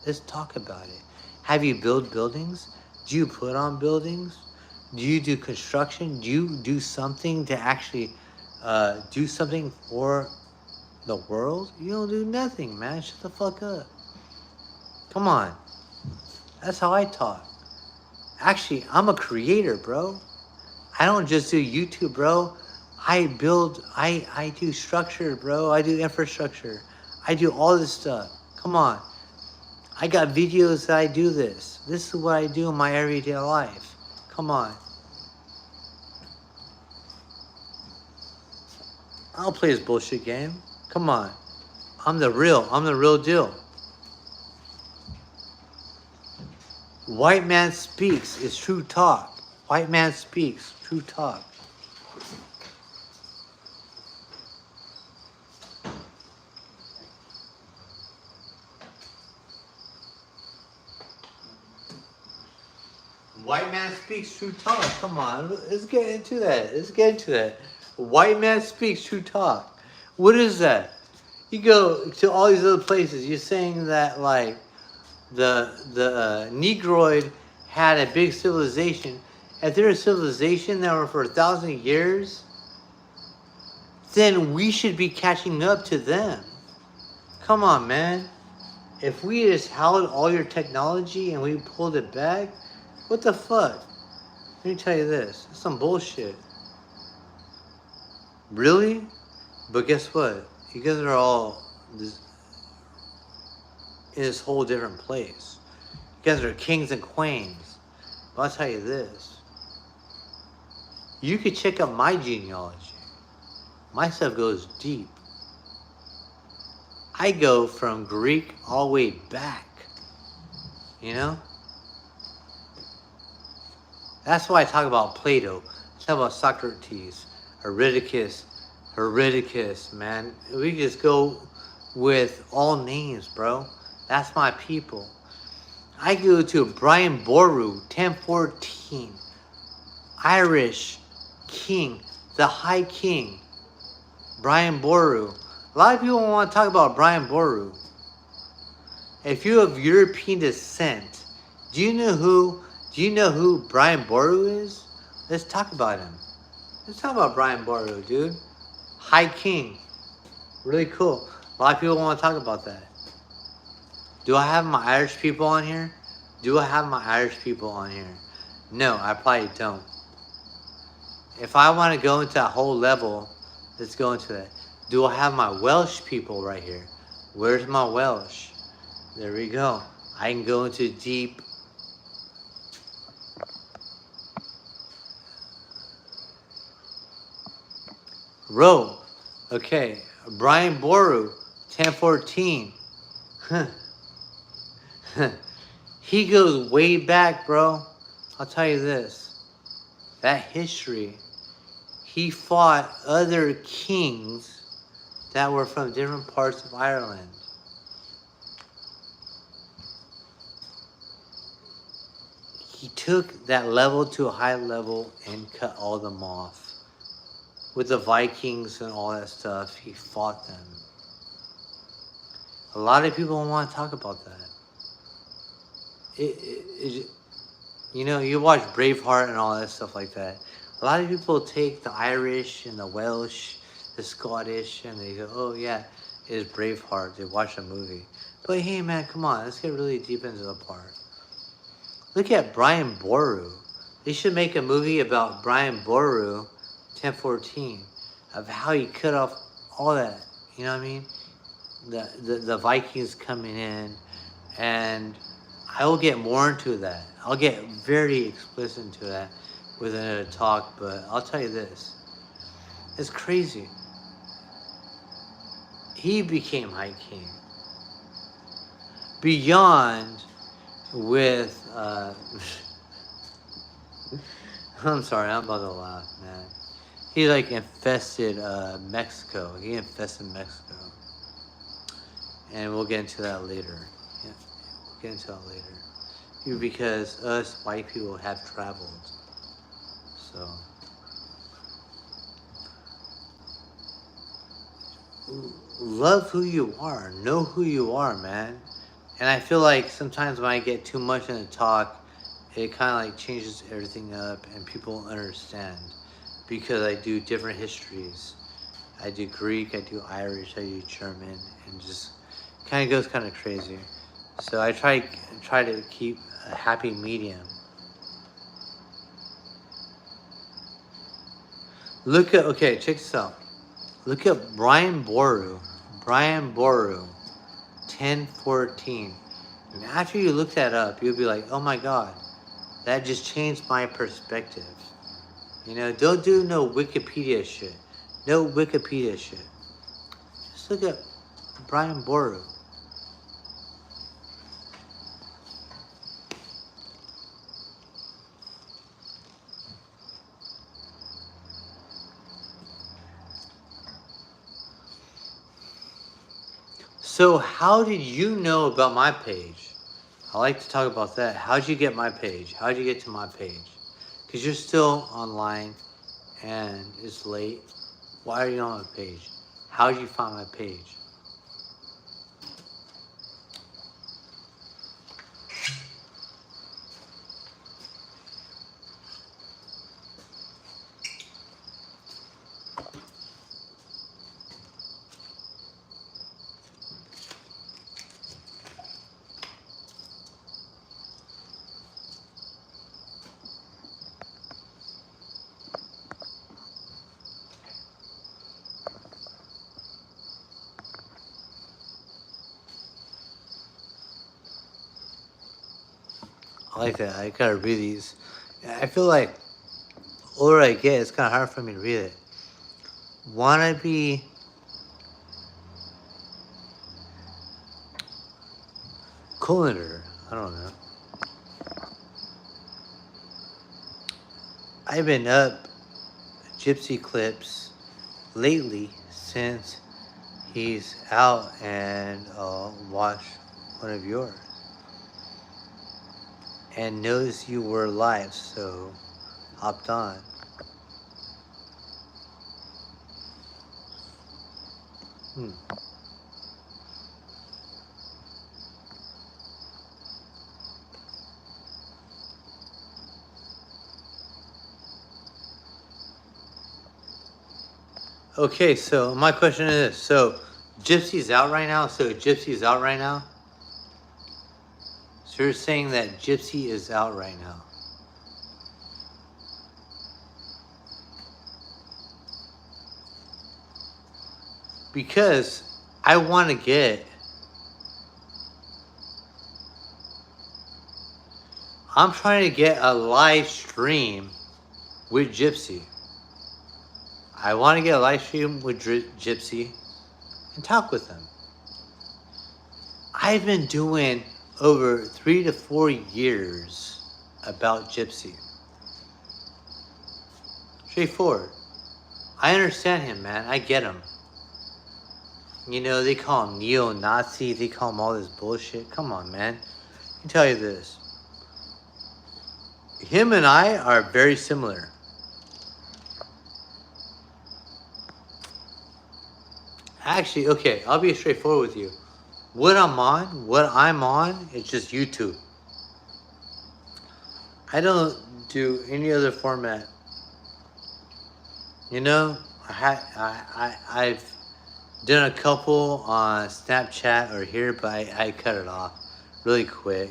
Let's talk about it. Have you built buildings? Do you put on buildings? Do you do construction? Do you do something to actually do something for the world? You don't do nothing, man. Shut the fuck up. Come on. That's how I talk. Actually, I'm a creator, bro. I don't just do YouTube, bro. I do structure, bro. I do infrastructure. I do all this stuff. Come on. I got videos that I do this. This is what I do in my everyday life. Come on. I don't play this bullshit game. Come on. I'm the real deal. White man speaks is true talk. White man speaks, true talk. White man speaks true talk. Come on, let's get into that. White man speaks true talk. What is that? You go to all these other places. You're saying that like the Negroid had a big civilization. If they're a civilization that were for 1,000 years, then we should be catching up to them. Come on, man. If we just held all your technology and we pulled it back, what the fuck? Let me tell you this. It's some bullshit. Really? But guess what? You guys are all this, in this whole different place. You guys are kings and queens. But I'll tell you this. You could check out my genealogy. My stuff goes deep. I go from Greek all the way back. You know? That's why I talk about Plato. I talk about Socrates, Herodicus, man. We just go with all names, bro. That's my people. I go to Brian Boru, 1014. Irish king, the high king. Brian Boru. A lot of people want to talk about Brian Boru. If you're of European descent, do you know who Brian Boru is? Let's talk about him. Let's talk about Brian Boru, dude. High king. Really cool. A lot of people want to talk about that. Do I have my Irish people on here? No, I probably don't. If I want to go into that whole level, let's go into that. Do I have my Welsh people right here? Where's my Welsh? There we go. I can go into deep. Row. Okay. Brian Boru, 1014. He goes way back, bro. I'll tell you this. That history, he fought other kings that were from different parts of Ireland. He took that level to a high level and cut all of them off. With the Vikings and all that stuff, he fought them. A lot of people don't want to talk about that. You know, you watch Braveheart and all that stuff like that. A lot of people take the Irish and the Welsh, the Scottish, and they go, oh yeah, it's Braveheart. They watch the movie. But hey man, come on, let's get really deep into the part. Look at Brian Boru. They should make a movie about Brian Boru, 1014, of how he cut off all that. You know what I mean? The Vikings coming in, and I will get more into that. I'll get very explicit into that within a talk, but I'll tell you this. It's crazy. He became High King. Beyond with, I'm sorry, I'm about to laugh, man. He like infested Mexico. He infested Mexico. And we'll get into that later. Yeah, we'll get into that later. Because us white people have traveled. So. Love who you are. Know who you are, man. And I feel like sometimes when I get too much in the talk, it kind of like changes everything up and people understand. Because I do different histories. I do Greek, I do Irish, I do German, and just kind of goes kind of crazy. So I try to keep a happy medium. Look at, okay, check this out. Look at Brian Boru. Brian Boru, 1014. And after you look that up, you'll be like, oh my God, that just changed my perspective. You know, don't do no Wikipedia shit. No Wikipedia shit. Just look at Brian Boru. So how did you know about my page? I like to talk about that. How'd you get my page? How'd you get to my page? Because you're still online and it's late. Why are you on my page? How'd you find my page? I like that. I gotta read these. I feel like the older I get, it's kind of hard for me to read it. Wanna be colander? I don't know. I've been up Gypsy clips lately since he's out, and watch one of yours and noticed you were live, so hopped on. Okay, so my question is this. So Gypsy's out right now? So Gypsy's out right now? So you're saying that Gypsy is out right now? Because I want to get... I'm trying to get a live stream with Gypsy. I want to get a live stream with Gypsy and talk with him. I've been doing over 3 to 4 years about Gypsy. Straightforward. I understand him, man. I get him. You know, they call him neo-Nazi. They call him all this bullshit. Come on, man. Let me tell you this. Him and I are very similar. Actually, okay, I'll be straightforward with you. What I'm on, it's just YouTube. I don't do any other format. You know, I've done a couple on Snapchat or here, but I cut it off really quick.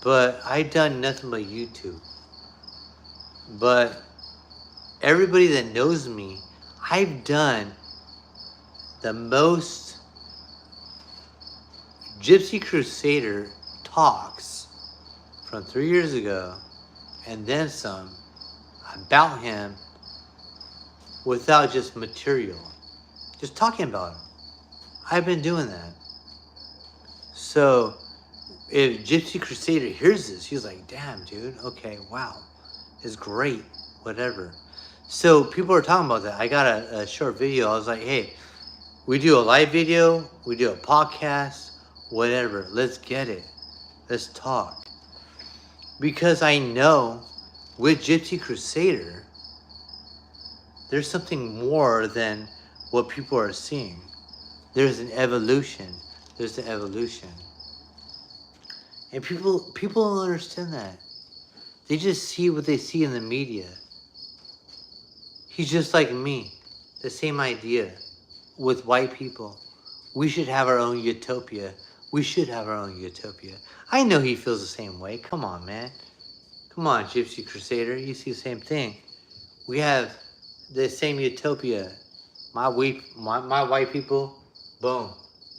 But I done nothing but YouTube. But everybody that knows me, I've done the most Gypsy Crusader talks from 3 years ago and then some about him without just material. Just talking about him. I've been doing that. So if Gypsy Crusader hears this, he's like, damn, dude, okay, wow. It's great, whatever. So people are talking about that. I got a short video. I was like, hey, we do a live video, we do a podcast, whatever. Let's get it. Let's talk. Because I know with Gypsy Crusader, there's something more than what people are seeing. There's an evolution. There's an evolution. And people don't understand that. They just see what they see in the media. He's just like me. The same idea with white people. We should have our own utopia. We should have our own utopia. I know he feels the same way. Come on, man. Come on, Gypsy Crusader. You see the same thing. We have the same utopia. My white people, boom,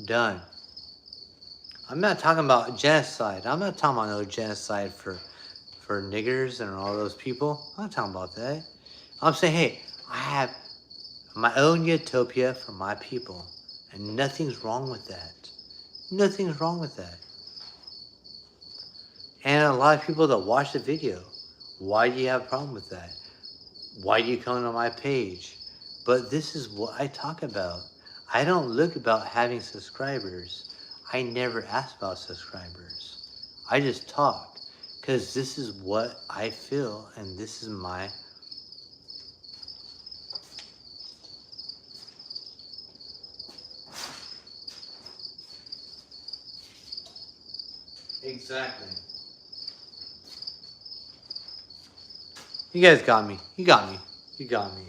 done. I'm not talking about genocide. I'm not talking about no genocide for niggers and all those people. I'm not talking about that. I'm saying, hey, I have my own utopia for my people, and nothing's wrong with that. Nothing's wrong with that. And a lot of people that watch the video, why do you have a problem with that? Why do you come to my page? But this is what I talk about. I don't look about having subscribers. I never ask about subscribers. I just talk because this is what I feel and this is my... Exactly. You guys got me. You got me. You got me.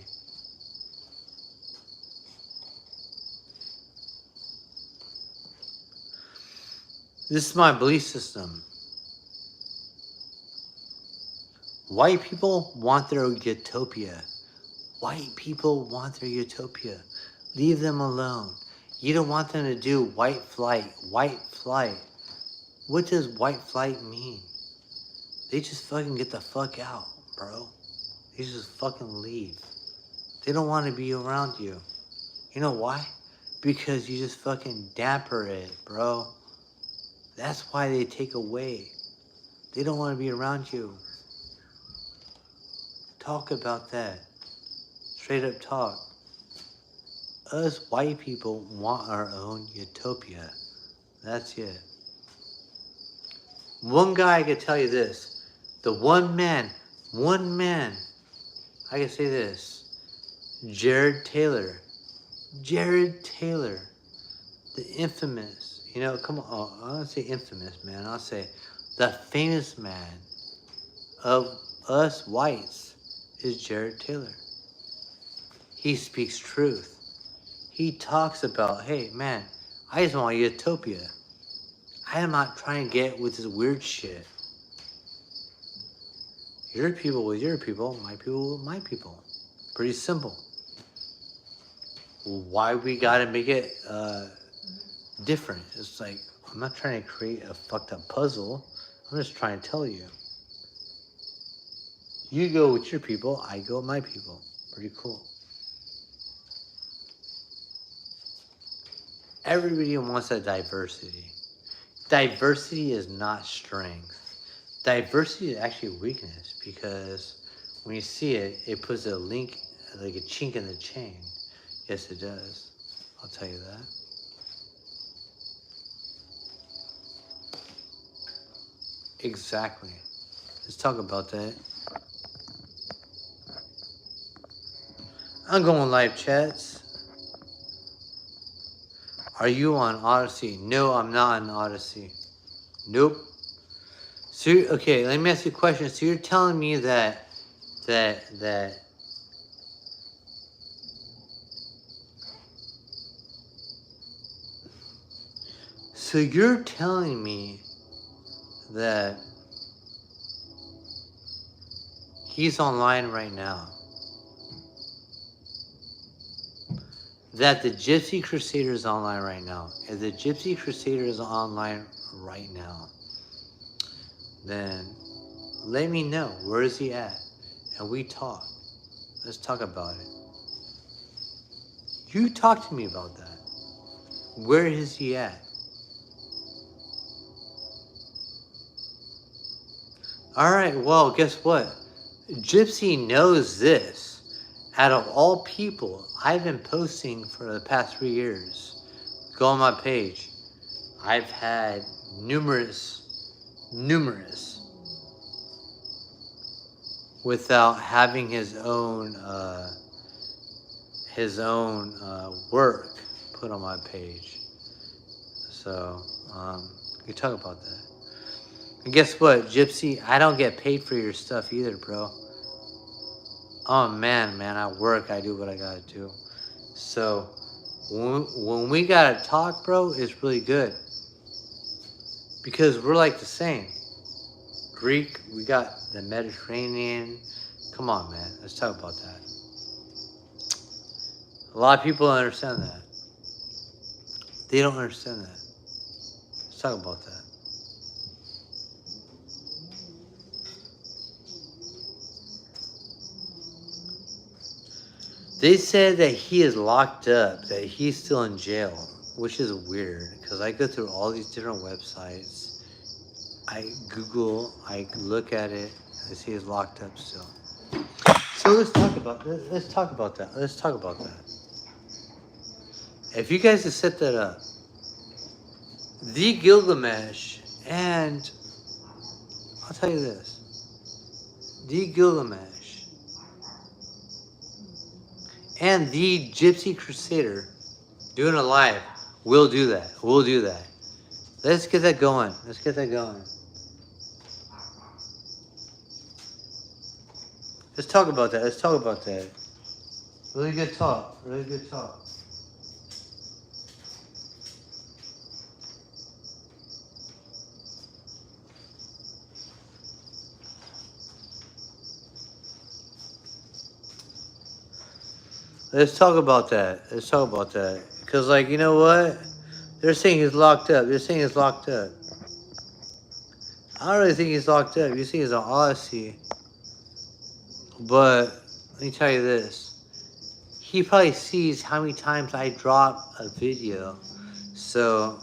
This is my belief system. White people want their utopia. White people want their utopia. Leave them alone. You don't want them to do white flight. White flight. What does white flight mean? They just fucking get the fuck out, bro. They just fucking leave. They don't want to be around you. You know why? Because you just fucking damper it, bro. That's why they take away. They don't want to be around you. Talk about that. Straight up talk. Us white people want our own utopia. That's it. One guy I could tell you this. The one man, I can say this. Jared Taylor. Jared Taylor. The infamous, you know, come on, I don't say infamous, man. I'll say the famous man of us whites is Jared Taylor. He speaks truth. He talks about, hey, man, I just want utopia. I am not trying to get with this weird shit. Your people with your people, my people with my people. Pretty simple. Why we gotta make it different? It's like, I'm not trying to create a fucked up puzzle. I'm just trying to tell you. You go with your people, I go with my people. Pretty cool. Everybody wants that diversity. Diversity is not strength. Diversity is actually weakness because when you see it, it puts a link, like a chink in the chain. Yes, it does. I'll tell you that. Exactly. Let's talk about that. I'm going live chats. Are you on Odyssey? No, I'm not on Odyssey. Nope. So, okay, let me ask you a question. So you're telling me that so you're telling me that he's online right now. That the Gypsy Crusader is online right now. If the Gypsy Crusader is online right now, then let me know. Where is he at? And we talk. Let's talk about it. You talk to me about that. Where is he at? All right, well, guess what? Gypsy knows this. Out of all people, I've been posting for the past 3 years. Go on my page. I've had numerous, without having his own work put on my page. So, we talk about that. And guess what, Gypsy? I don't get paid for your stuff either, bro. Oh, man, I work. I do what I gotta do. So, when we gotta talk, bro, it's really good. Because we're like the same. Greek, we got the Mediterranean. Come on, man. Let's talk about that. A lot of people don't understand that. They don't understand that. Let's talk about that. They said that he is locked up, that he's still in jail, which is weird because I go through all these different websites. I Google, I look at it, I see he's locked up still. So let's talk about that. Let's talk about that. Let's talk about that. If you guys could set that up, the Gilgamesh, and I'll tell you this, the Gilgamesh and the Gypsy Crusader doing a live, we'll do that. We'll do that. Let's get that going. Let's get that going. Let's talk about that. Let's talk about that. Really good talk. Really good talk. Let's talk about that. Let's talk about that. Because, like, you know what? They're saying he's locked up. They're saying he's locked up. I don't really think he's locked up. You see, he's on Odyssey. But let me tell you this. He probably sees how many times I drop a video. So,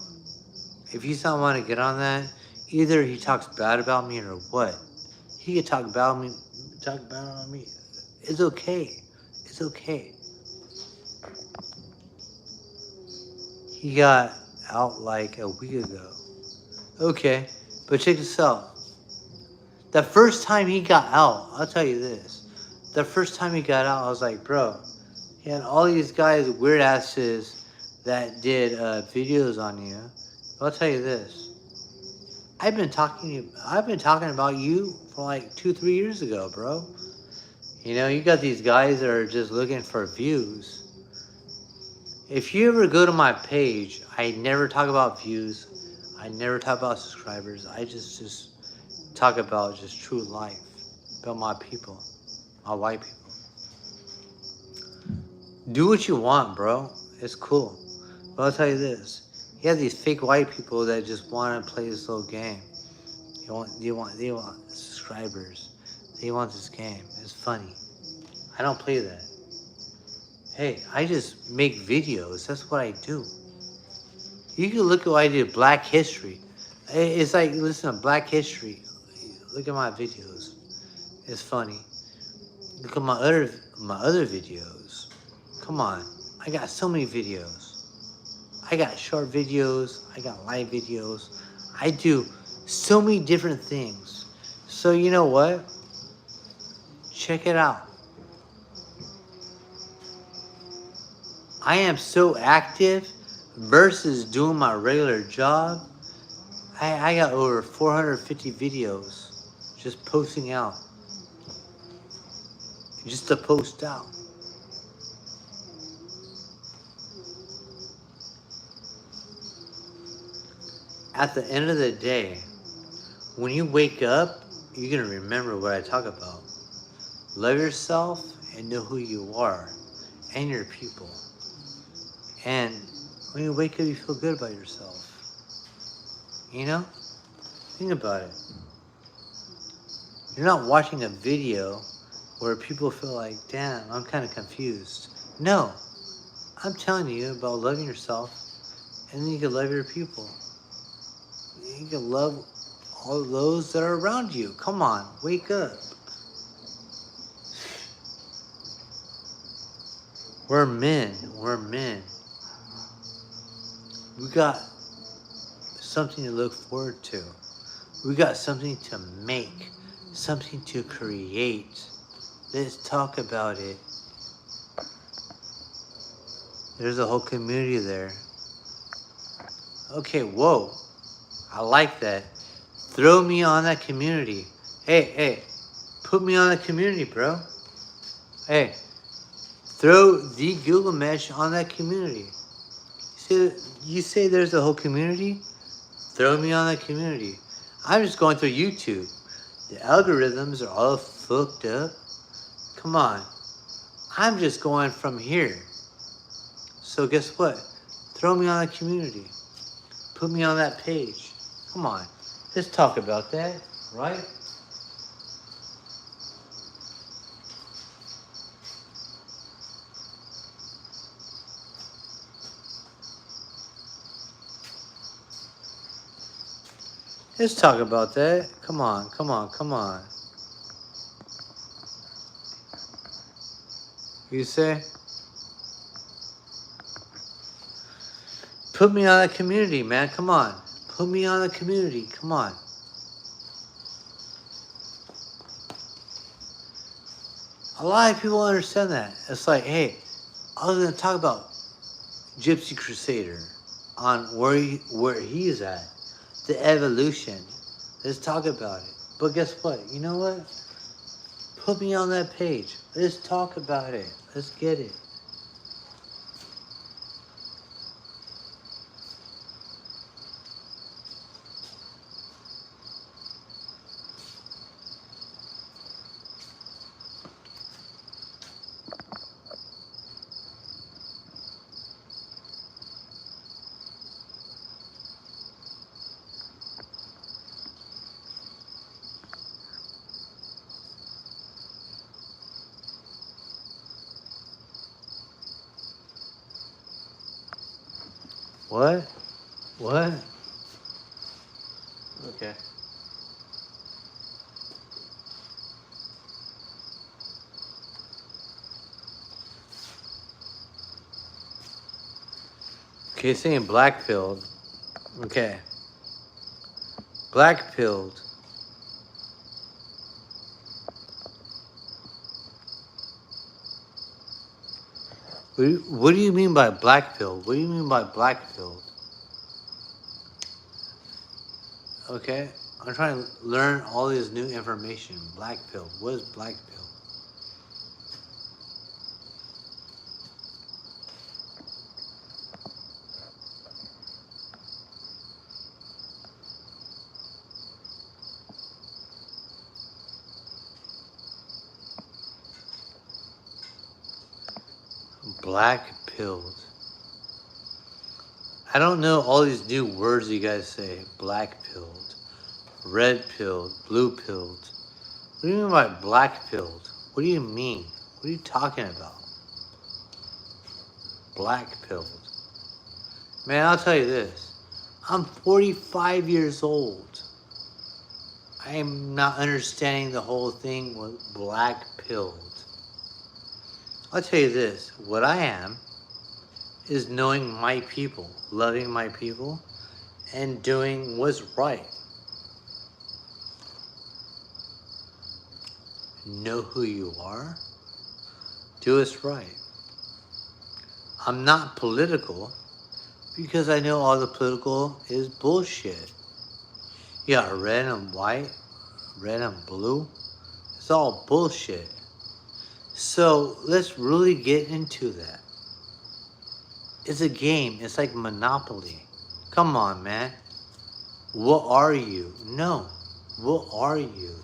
if he's not want to get on that, either he talks bad about me or what. He could talk about me, talk bad on me. It's okay. It's okay. He got out like a week ago. Okay, but check this out. The first time he got out, I'll tell you this. The first time he got out, I was like, bro, he had all these guys, weird asses, that did videos on you. I'll tell you this. I've been talking about you for like 2-3 years ago, bro. You know, you got these guys that are just looking for views. If you ever go to my page, I never talk about views. I never talk about subscribers. I just talk about just true life, about my people, my white people. Do what you want, bro. It's cool. But I'll tell you this. You have these fake white people that just want to play this little game. They want subscribers. They want this game. It's funny. I don't play that. Hey, I just make videos. That's what I do. You can look at what I did, Black History. It's like, listen to Black History. Look at my videos. It's funny. Look at my other videos. Come on. I got so many videos. I got short videos. I got live videos. I do so many different things. So you know what? Check it out. I am so active versus doing my regular job. I got over 450 videos just posting out. Just to post out. At the end of the day, when you wake up, you're going to remember what I talk about. Love yourself and know who you are and your people. And when you wake up, you feel good about yourself. You know? Think about it. You're not watching a video where people feel like, damn, I'm kind of confused. No. I'm telling you about loving yourself, and then you can love your people. You can love all those that are around you. Come on, wake up. We're men. We're men. We got something to look forward to. We got something to make, something to create. Let's talk about it. There's a whole community there. Okay, whoa. I like that. Throw me on that community. Hey, put me on that community, bro. Hey, throw the Gilgamesh on that community. You say there's a whole community? Throw me on that community. I'm just going through YouTube. The algorithms are all fucked up. Come on. I'm just going from here. So guess what? Throw me on a community. Put me on that page. Come on. Let's talk about that, right? Let's talk about that. Come on, come on, come on. You say? Put me on a community, man. Come on. Put me on a community. Come on. A lot of people understand that. It's like, hey, I was going to talk about Gypsy Crusader on where he's at, the evolution. Let's talk about it. But guess what? You know what? Put me on that page. Let's talk about it. Let's get it. What? What? Okay. Okay, saying black pilled. Okay. Black pilled. What do you mean by black pilled? What do you mean by black pilled? Okay. I'm trying to learn all this new information. Black pilled. What is black pilled? Black pilled. I don't know all these new words you guys say. Black pilled, red pilled, blue pilled. What do you mean by black pilled? What do you mean? What are you talking about? Black pilled. Man, I'll tell you this. I'm 45 years old. I am not understanding the whole thing with black pilled. I'll tell you this. What I am is knowing my people, loving my people, and doing what's right. Know who you are. Do what's right. I'm not political because I know all the political is bullshit. You got red and white, red and blue. It's all bullshit. So let's really get into that. It's a game. It's like Monopoly. Come on, man. What are you? No. What are you?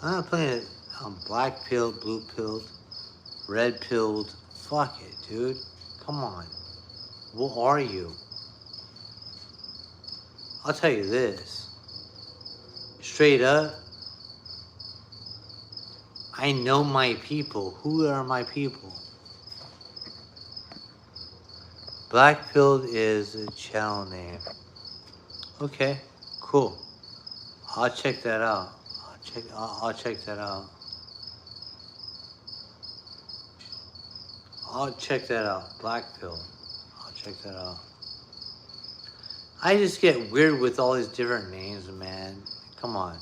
I'm not playing it on black pilled, blue pilled, red pilled. Fuck it, dude. Come on. What are you? I'll tell you this. Straight up, I know my people. Who are my people? Black pilled is a channel name. Okay, cool. I'll check that out. I'll check that out. I'll check that out. Black pill. I'll check that out. I just get weird with all these different names, man. Come on.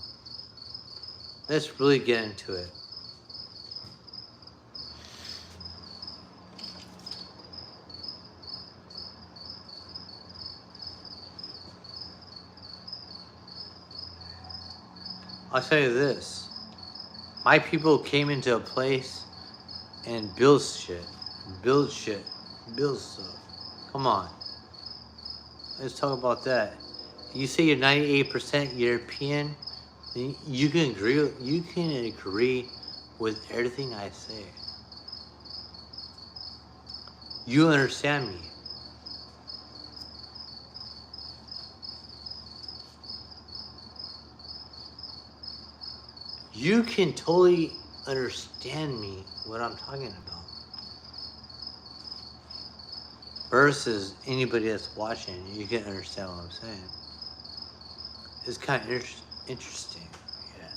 Let's really get into it. I'll tell you this. My people came into a place and build shit. Build shit. Build stuff. Come on. Let's talk about that. You say you're 98% European, then you can agree with everything I say. You understand me. You can totally understand me, what I'm talking about. Versus anybody that's watching, you can understand what I'm saying. It's kind of interesting. Yeah.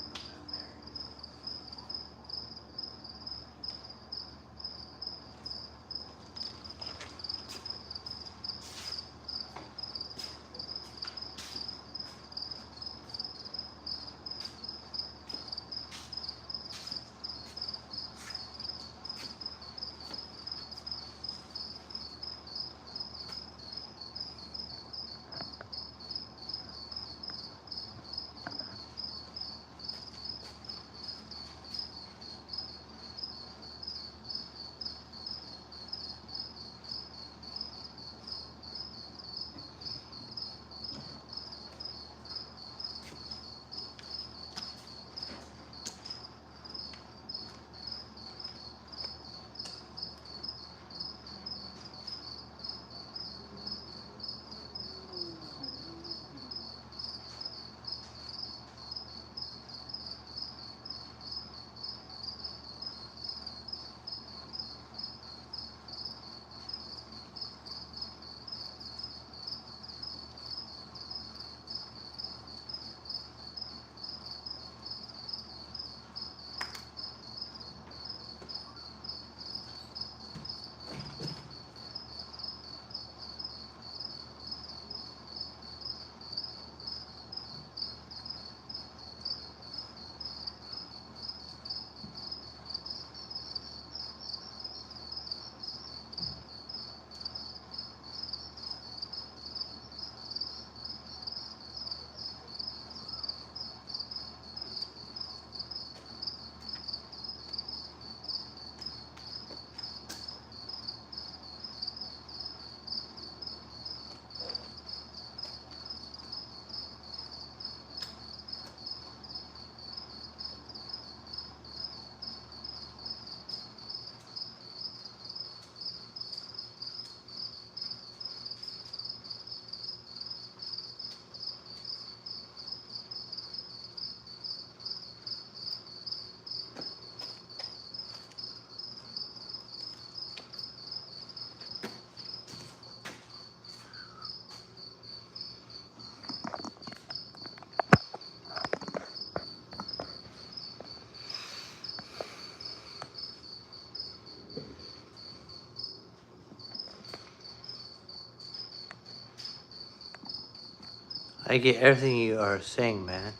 I get everything you are saying, man.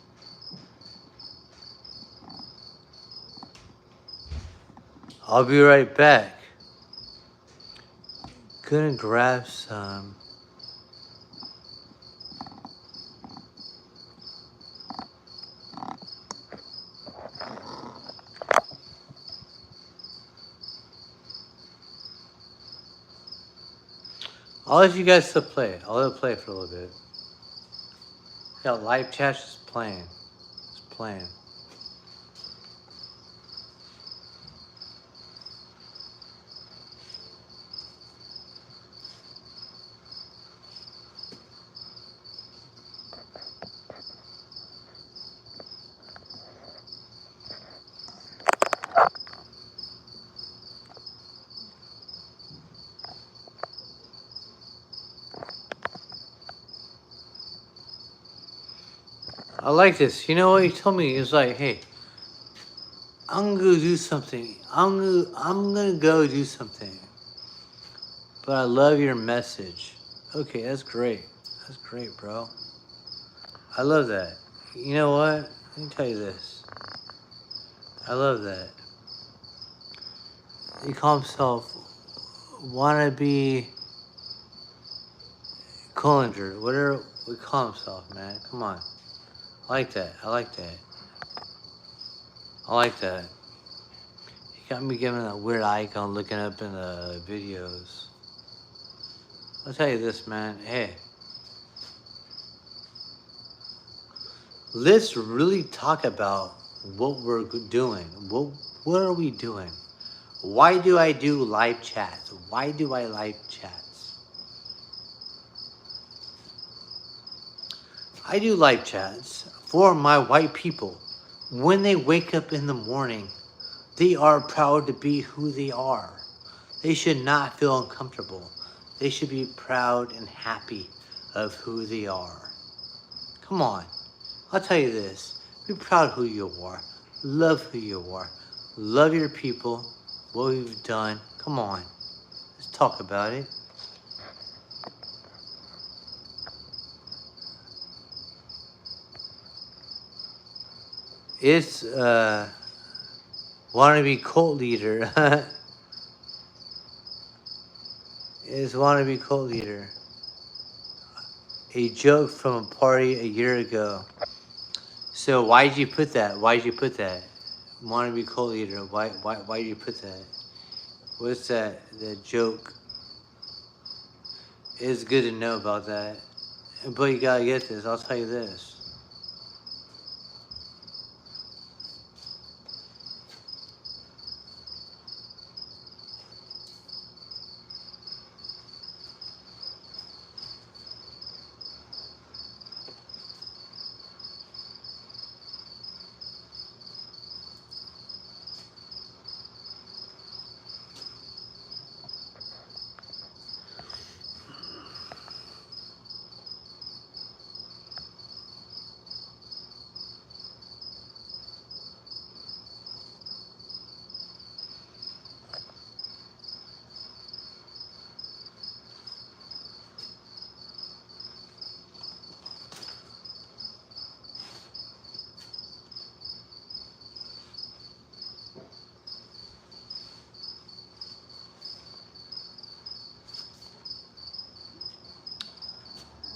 I'll be right back. Gonna grab some. I'll let you guys still play. I'll let it play for a little bit. Yeah, live chat is playing. It's playing. I like this. You know what he told me? He was like, hey, I'm gonna do something. I'm gonna go do something. But I love your message. Okay, that's great. That's great, bro. I love that. You know what? Let me tell you this. I love that. He called himself wannabe Collinger, whatever we call himself, man. Come on. I like that. I like that. I like that. He got me giving that weird icon looking up in the videos. I'll tell you this, man. Hey, let's really talk about what we're doing. What are we doing? Why do I do live chats? Why do I live chats? I do live chats for my white people. When they wake up in the morning, they are proud to be who they are. They should not feel uncomfortable. They should be proud and happy of who they are. Come on. I'll tell you this. Be proud of who you are. Love who you are. Love your people. What we've done. Come on. Let's talk about it. It's wannabe cult leader. It's wannabe cult leader. A joke from a party a year ago. So why'd you put that? Why'd you put that? Wannabe cult leader. Why did you put that? What's that? The joke. It's good to know about that. But you gotta get this. I'll tell you this.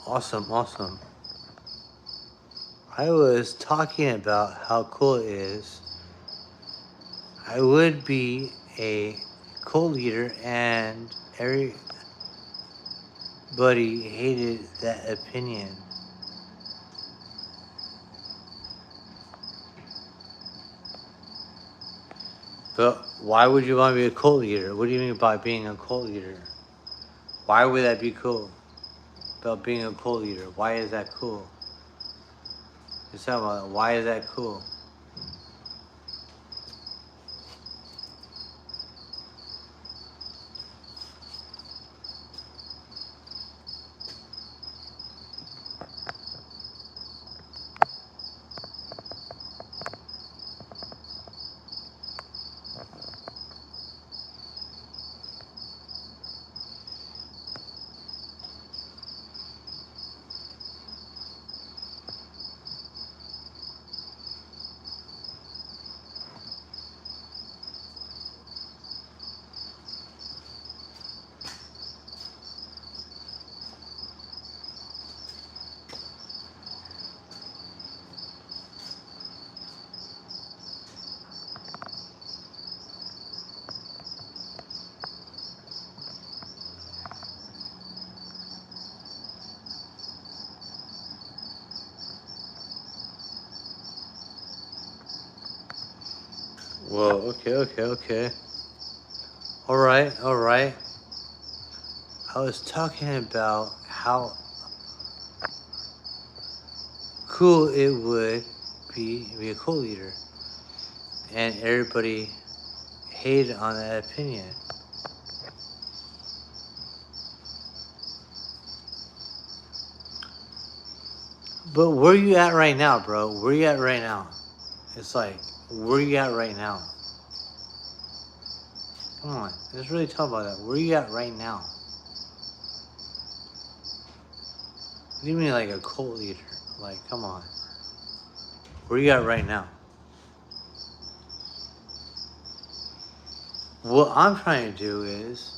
Awesome, awesome. I was talking about how cool it is. I would be a co-leader and everybody hated that opinion. But why would you want to be a cult leader? What do you mean by being a cult leader? Why would that be cool? About being a cult leader. Why is that cool? Just talking about why is that cool? Whoa, okay. Alright. I was talking about how cool it would be a co-leader. And everybody hated on that opinion. But where you at right now, bro? Where you at right now? It's like, where you at right now? Come on, let's really talk about that. Where you at right now? What do you mean like a cult leader? Like, come on. Where you at right now? What I'm trying to do is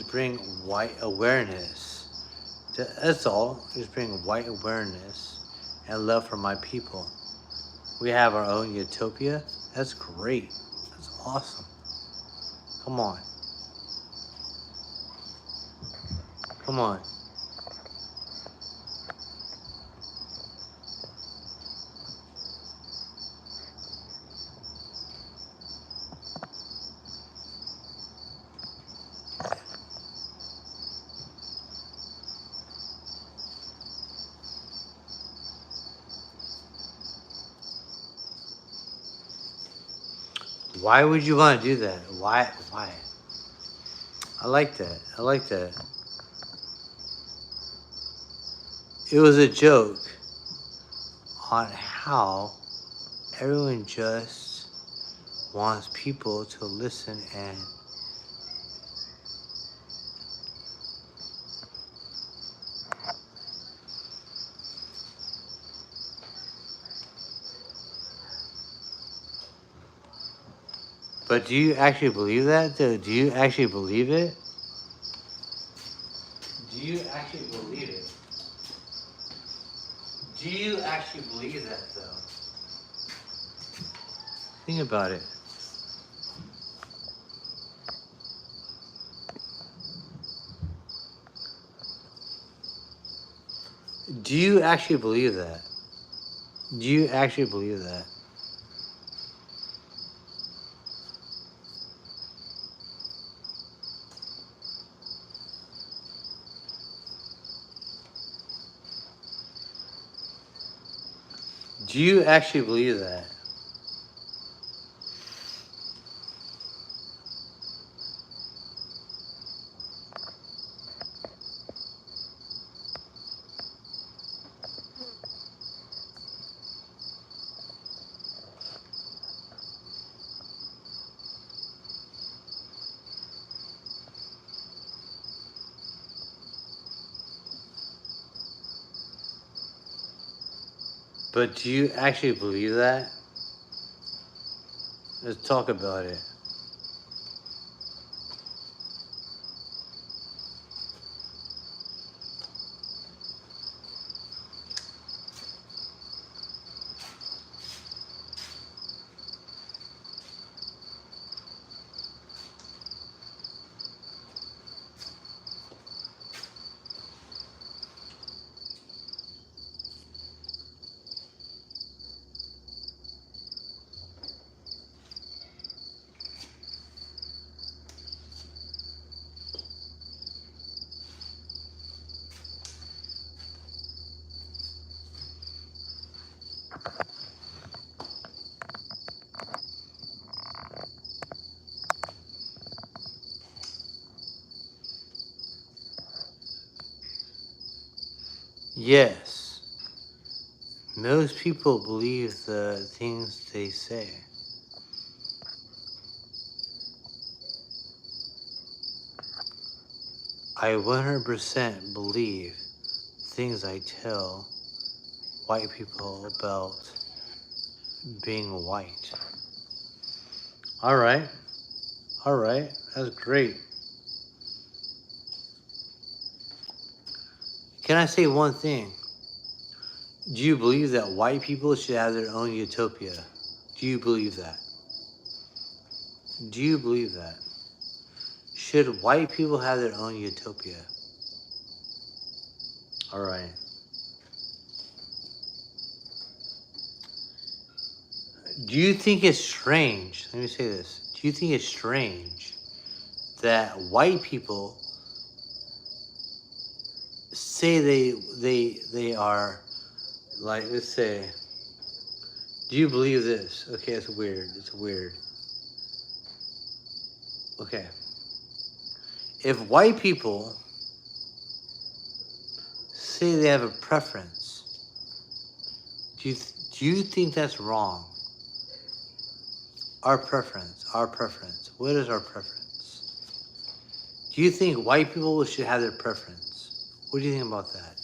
bring white awareness. That's all. Is bring white awareness and love for my people. We have our own utopia. That's great. That's awesome. Come on. Come on. Why would you want to do that? Why? I like that. I like that. It was a joke on how everyone just wants people to listen and but do you actually believe that though? Do you actually believe it? Do you actually believe it? Do you actually believe that though? Think about it. Do you actually believe that? Do you actually believe that? Do you actually believe that? But do you actually believe that? Let's talk about it. Yes. Most people believe the things they say. I 100% believe things I tell white people about being white. All right. All right. That's great. Can I say one thing? Do you believe that white people should have their own utopia? Do you believe that? Do you believe that? Should white people have their own utopia? All right. Do you think it's strange? Let me say this. Do you think it's strange that white people say they are like, let's say, do you believe this? Okay, it's weird. It's weird. Okay. If white people say they have a preference, do you think that's wrong? Our preference, our preference. What is our preference? Do you think white people should have their preference? What do you think about that?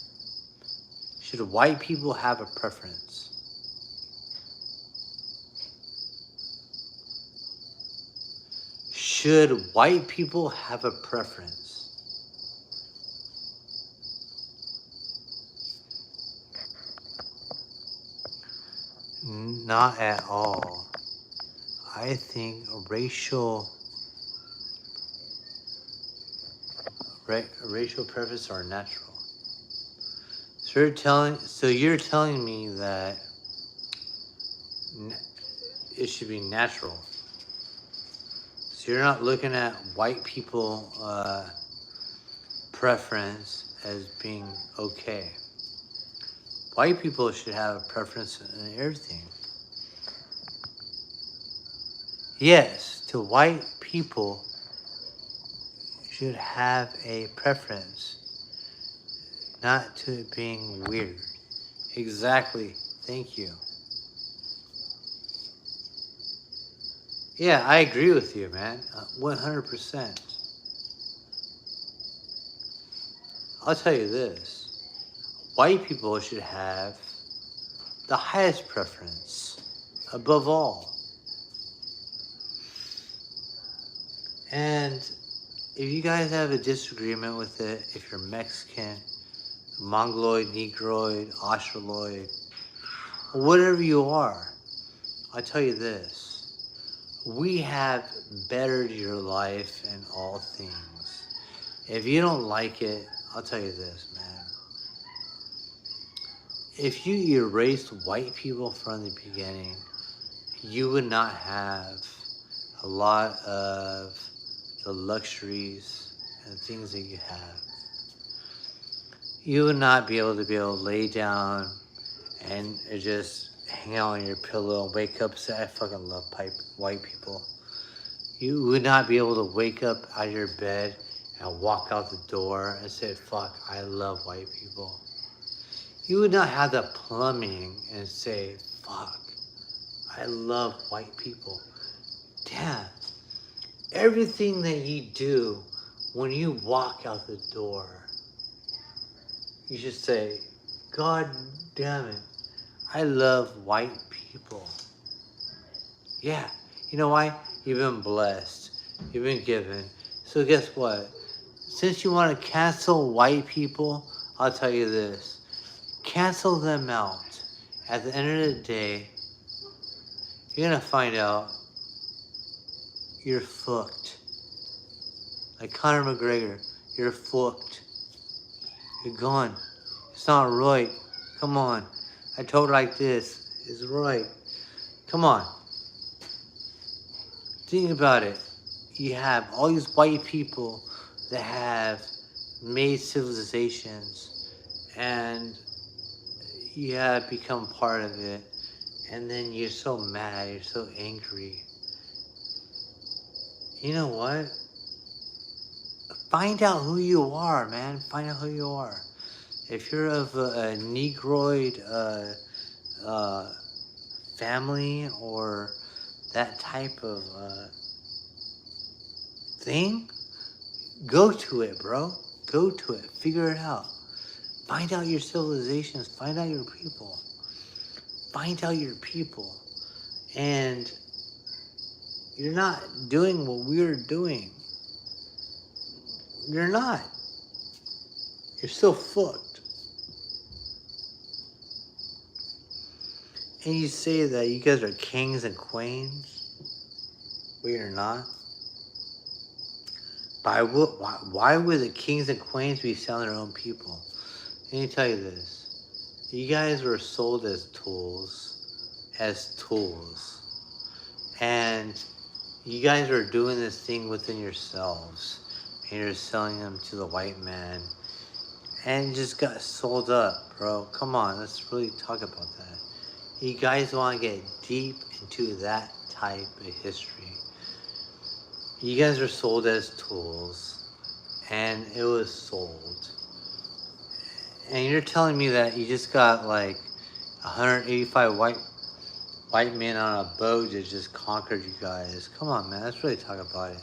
Should white people have a preference? Should white people have a preference? Not at all. I think racial preferences are natural. So you're telling me that it should be natural. So you're not looking at white people preference as being okay. White people should have a preference in everything. Yes, to white people should have a preference, not to it being weird. Exactly. Thank you. Yeah, I agree with you, man. 100%. I'll tell you this. White people should have the highest preference above all. And if you guys have a disagreement with it, if you're Mexican, Mongoloid, Negroid, Australoid, whatever you are, I'll tell you this. We have bettered your life in all things. If you don't like it, I'll tell you this, man. If you erased white people from the beginning, you would not have a lot of the luxuries and things that you have. You would not be able to lay down and just hang out on your pillow and wake up and say, I fucking love white people. You would not be able to wake up out of your bed and walk out the door and say, fuck, I love white people. You would not have the plumbing and say, fuck, I love white people. Damn, everything that you do when you walk out the door, you should say, God damn it, I love white people. Yeah, you know why? You've been blessed. You've been given. So guess what? Since you want to cancel white people, I'll tell you this. Cancel them out. At the end of the day, you're going to find out you're fucked. Like Conor McGregor, you're fucked. You're gone. It's not right. Come on. I told like this. It's right. Come on. Think about it. You have all these white people that have made civilizations and you have become part of it. And then you're so mad. You're so angry. You know what? Find out who you are, man. Find out who you are. If you're of a Negroid family or that type of thing, go to it, bro. Go to it. Figure it out. Find out your civilizations. Find out your people. Find out your people. And you're not doing what we're doing. You're not. You're still fucked. And you say that you guys are kings and queens. We are not. Why would the kings and queens be selling their own people? Let me tell you this. You guys were sold as tools. And you guys are doing this thing within yourselves. And you're selling them to the white man. And just got sold up, bro. Come on, let's really talk about that. You guys want to get deep into that type of history. You guys are sold as tools, and it was sold. And you're telling me that you just got like 185 white men on a boat that just conquered you guys. Come on, man, let's really talk about it.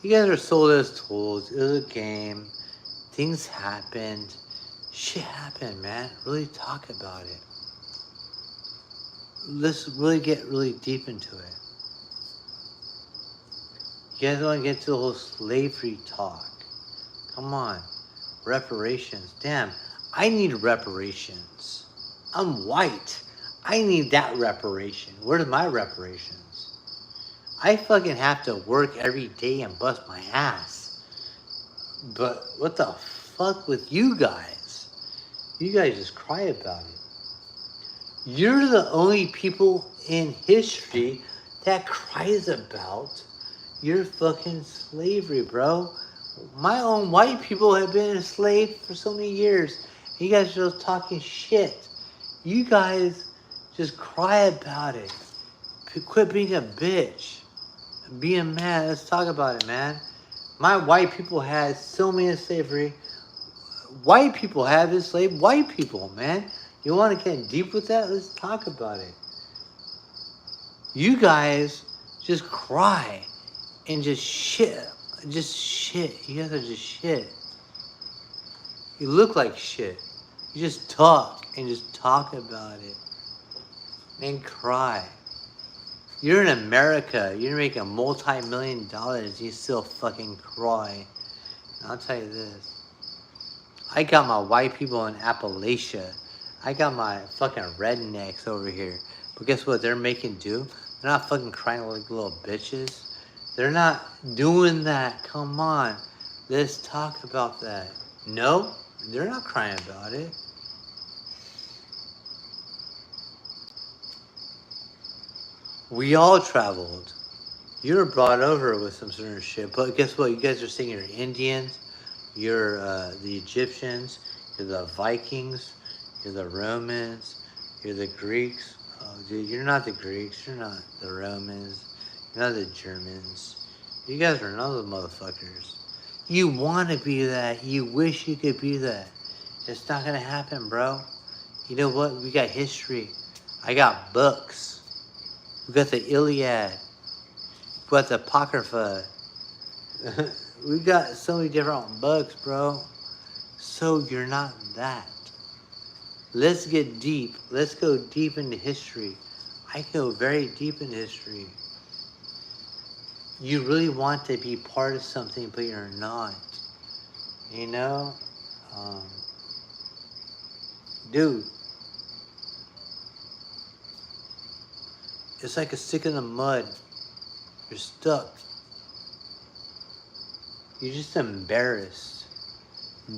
You guys are sold as tools. It was a game. Things happened. Shit happened, man. Really talk about it. Let's really get really deep into it. You guys want to get to the whole slavery talk. Come on. Reparations. Damn, I need reparations. I'm white. I need that reparation. Where's my reparations? I fucking have to work every day and bust my ass. But what the fuck with you guys? You guys just cry about it. You're the only people in history that cries about your fucking slavery, bro. My own white people have been enslaved for so many years. You guys are just talking shit. You guys just cry about it. Quit being a bitch. Being mad. Let's talk about it, man. My white people had so many slavery. White people have enslaved white people, man. You want to get deep with that? Let's talk about it. You guys just cry and just shit. Just shit. You guys are just shit. You look like shit. You just talk and just talk about it. And cry. You're in America. You're making multi-million-dollars. You still fucking cry. And I'll tell you this. I got my white people in Appalachia. I got my fucking rednecks over here. But guess what they're making do? They're not fucking crying like little bitches. They're not doing that. Come on. Let's talk about that. No, they're not crying about it. We all traveled. You were brought over with some certain shit. But guess what? You guys are saying you're Indians. You're the Egyptians. You're the Vikings. You're the Romans. You're the Greeks. Oh, dude, you're not the Greeks. You're not the Romans. You're not the Germans. You guys are none of the motherfuckers. You want to be that. You wish you could be that. It's not going to happen, bro. You know what? We got history. I got books. We got the Iliad. We got the Apocrypha. We got so many different books, bro. So you're not that. Let's get deep. Let's go deep into history. I go very deep into history. You really want to be part of something, but you're not. You know? Dude. It's like a stick in the mud. You're stuck. You're just embarrassed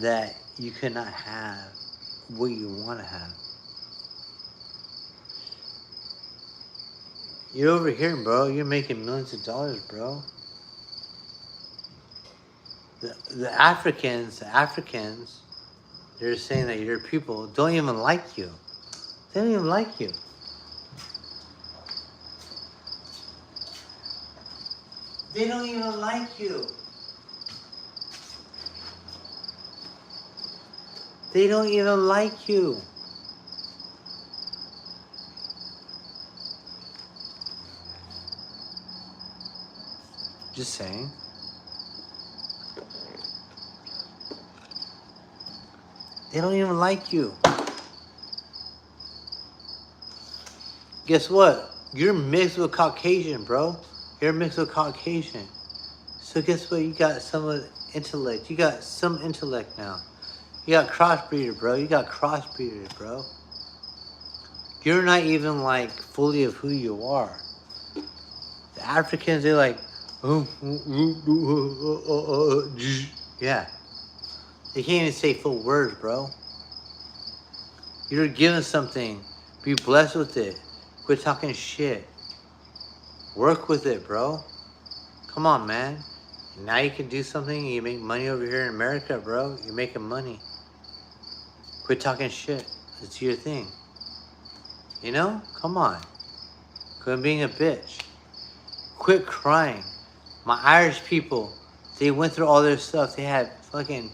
that you cannot have what you want to have. You're over here, bro. You're making millions of dollars, bro. The Africans, they're saying that your people don't even like you. They don't even like you. They don't even like you. They don't even like you. Just saying. They don't even like you. Guess what? You're mixed with Caucasian, bro. You're mixed with Caucasian. So guess what? You got some of the intellect. You got some intellect now. You got crossbreeder, bro. You got crossbreeders, bro. You're not even like fully of who you are. The Africans, they're like, yeah. They can't even say full words, bro. You're given something. Be blessed with it. Quit talking shit. Work with it, bro. Come on, man. Now you can do something. You make money over here in America, bro. You're making money. Quit talking shit. Let's do your thing. You know? Come on. Quit being a bitch. Quit crying. My Irish people, they went through all their stuff. They had fucking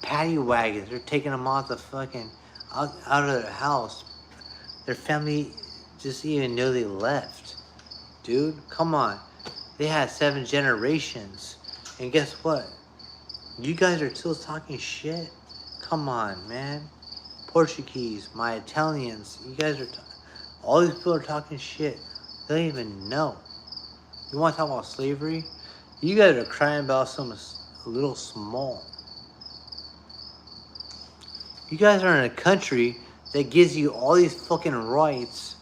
paddy wagons. They're taking them off the fucking out of their house. Their family just even know they left. Dude, come on. They had 7 generations. And guess what? You guys are still talking shit? Come on, man. Portuguese, my Italians, you guys are... all these people are talking shit. They don't even know. You want to talk about slavery? You guys are crying about something a little small. You guys are in a country that gives you all these fucking rights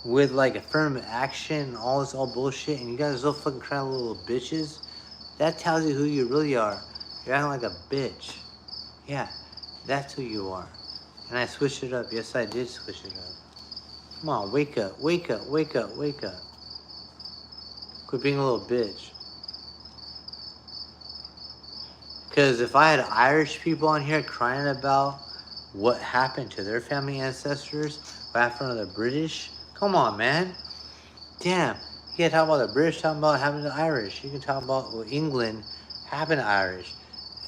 with like affirmative action and all this all bullshit, and you guys are so fucking crying little bitches. That tells you who you really are. You're acting like a bitch. Yeah, that's who you are. And I switched it up. Yes, I did switch it up. Come on, wake up, wake up, wake up, wake up. Quit being a little bitch. Because if I had Irish people on here crying about what happened to their family ancestors, what happened to the British, come on, man. Damn, You can talk about the British talking about having the Irish. You can talk about England having the Irish.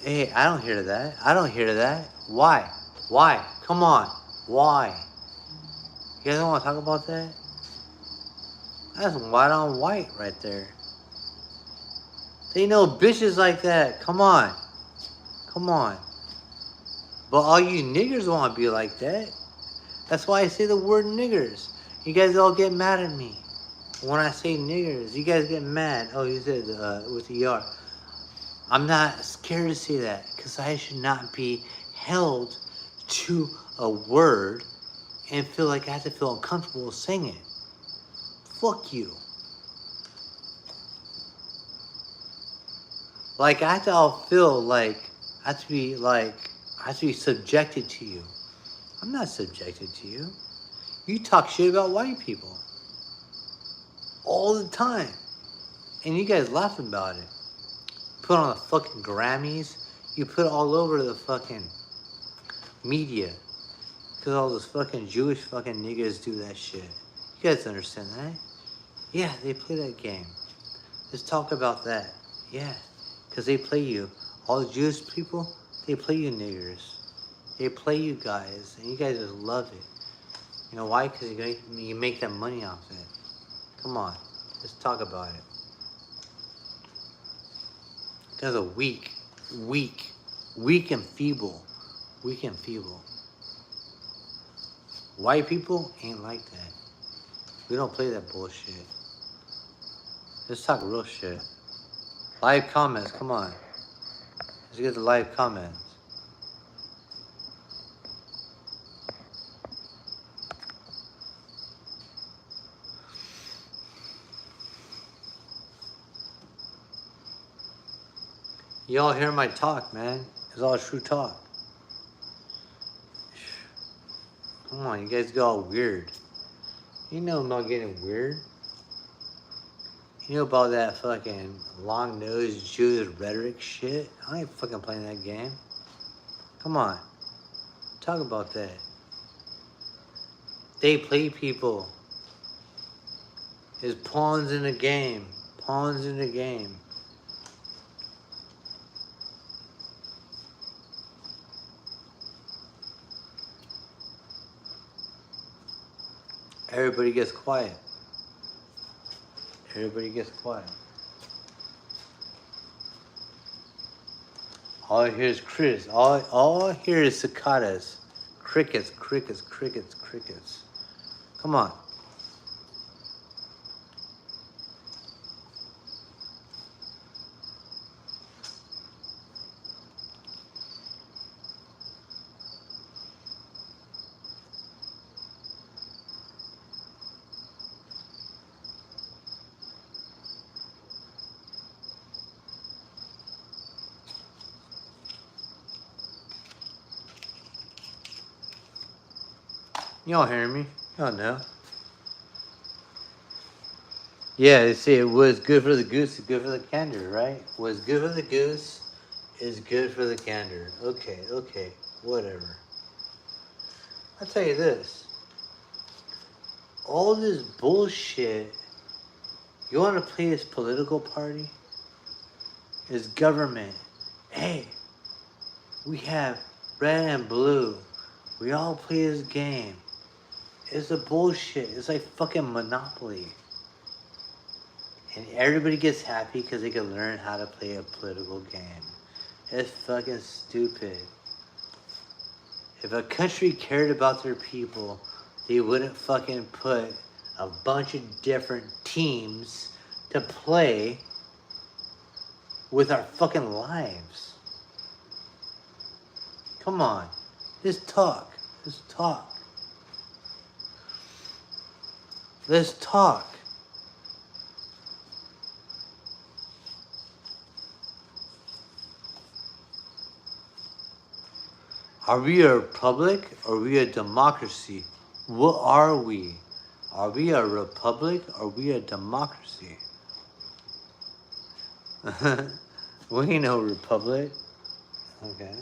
Hey, I don't hear that. I don't hear that. Why? Why? Come on. Why? You guys don't want to talk about that? That's white on white right there. They know bitches like that. Come on. Come on. But all you niggers want to be like that. That's why I say the word niggers. You guys all get mad at me. When I say niggers, you guys get mad. Oh, you said with ER. I'm not scared to say that because I should not be held to a word and feel like I have to feel uncomfortable saying it. Fuck you. Like I have to all feel like I have to be subjected to you. I'm not subjected to you. You talk shit about white people all the time, and you guys laugh about it. Put on the fucking Grammys. You put it all over the fucking media because all those fucking Jewish fucking niggas do that shit. You guys understand that? Yeah, they play that game. Let's talk about that. Yeah, because they play you. All the Jewish people, they play you niggers. They play you guys, and you guys just love it. You know why? Because you make that money off it. Come on, let's talk about it. You guys are weak and feeble. Weak and feeble. White people ain't like that. We don't play that bullshit. Let's talk real shit. Live comments, come on. Let's get the live comments. Y'all hear my talk, man. It's all true talk. Come on, you guys get all weird. You know I'm not getting weird. You know about that fucking long-nosed Jewish rhetoric shit? I ain't fucking playing that game. Come on. Talk about that. They play people. It's pawns in the game. Pawns in the game. Everybody gets quiet. Everybody gets quiet. All I hear is crickets. All I hear is cicadas. Crickets, crickets, crickets, crickets. Come on. Y'all hearing me? Y'all know. Yeah, they say it was good for the goose is good for the gander, right? What's good for the goose is good for the gander. Okay, whatever. I'll tell you this. All this bullshit, you want to play this political party? Is government. Hey, we have red and blue. We all play this game. It's a bullshit. It's like fucking Monopoly. And everybody gets happy because they can learn how to play a political game. It's fucking stupid. If a country cared about their people, they wouldn't fucking put a bunch of different teams to play with our fucking lives. Come on. Let's talk. Let's talk. Let's talk. Are we a republic or are we a democracy? What are we? Are we a republic or are we a democracy? We ain't no republic. Okay.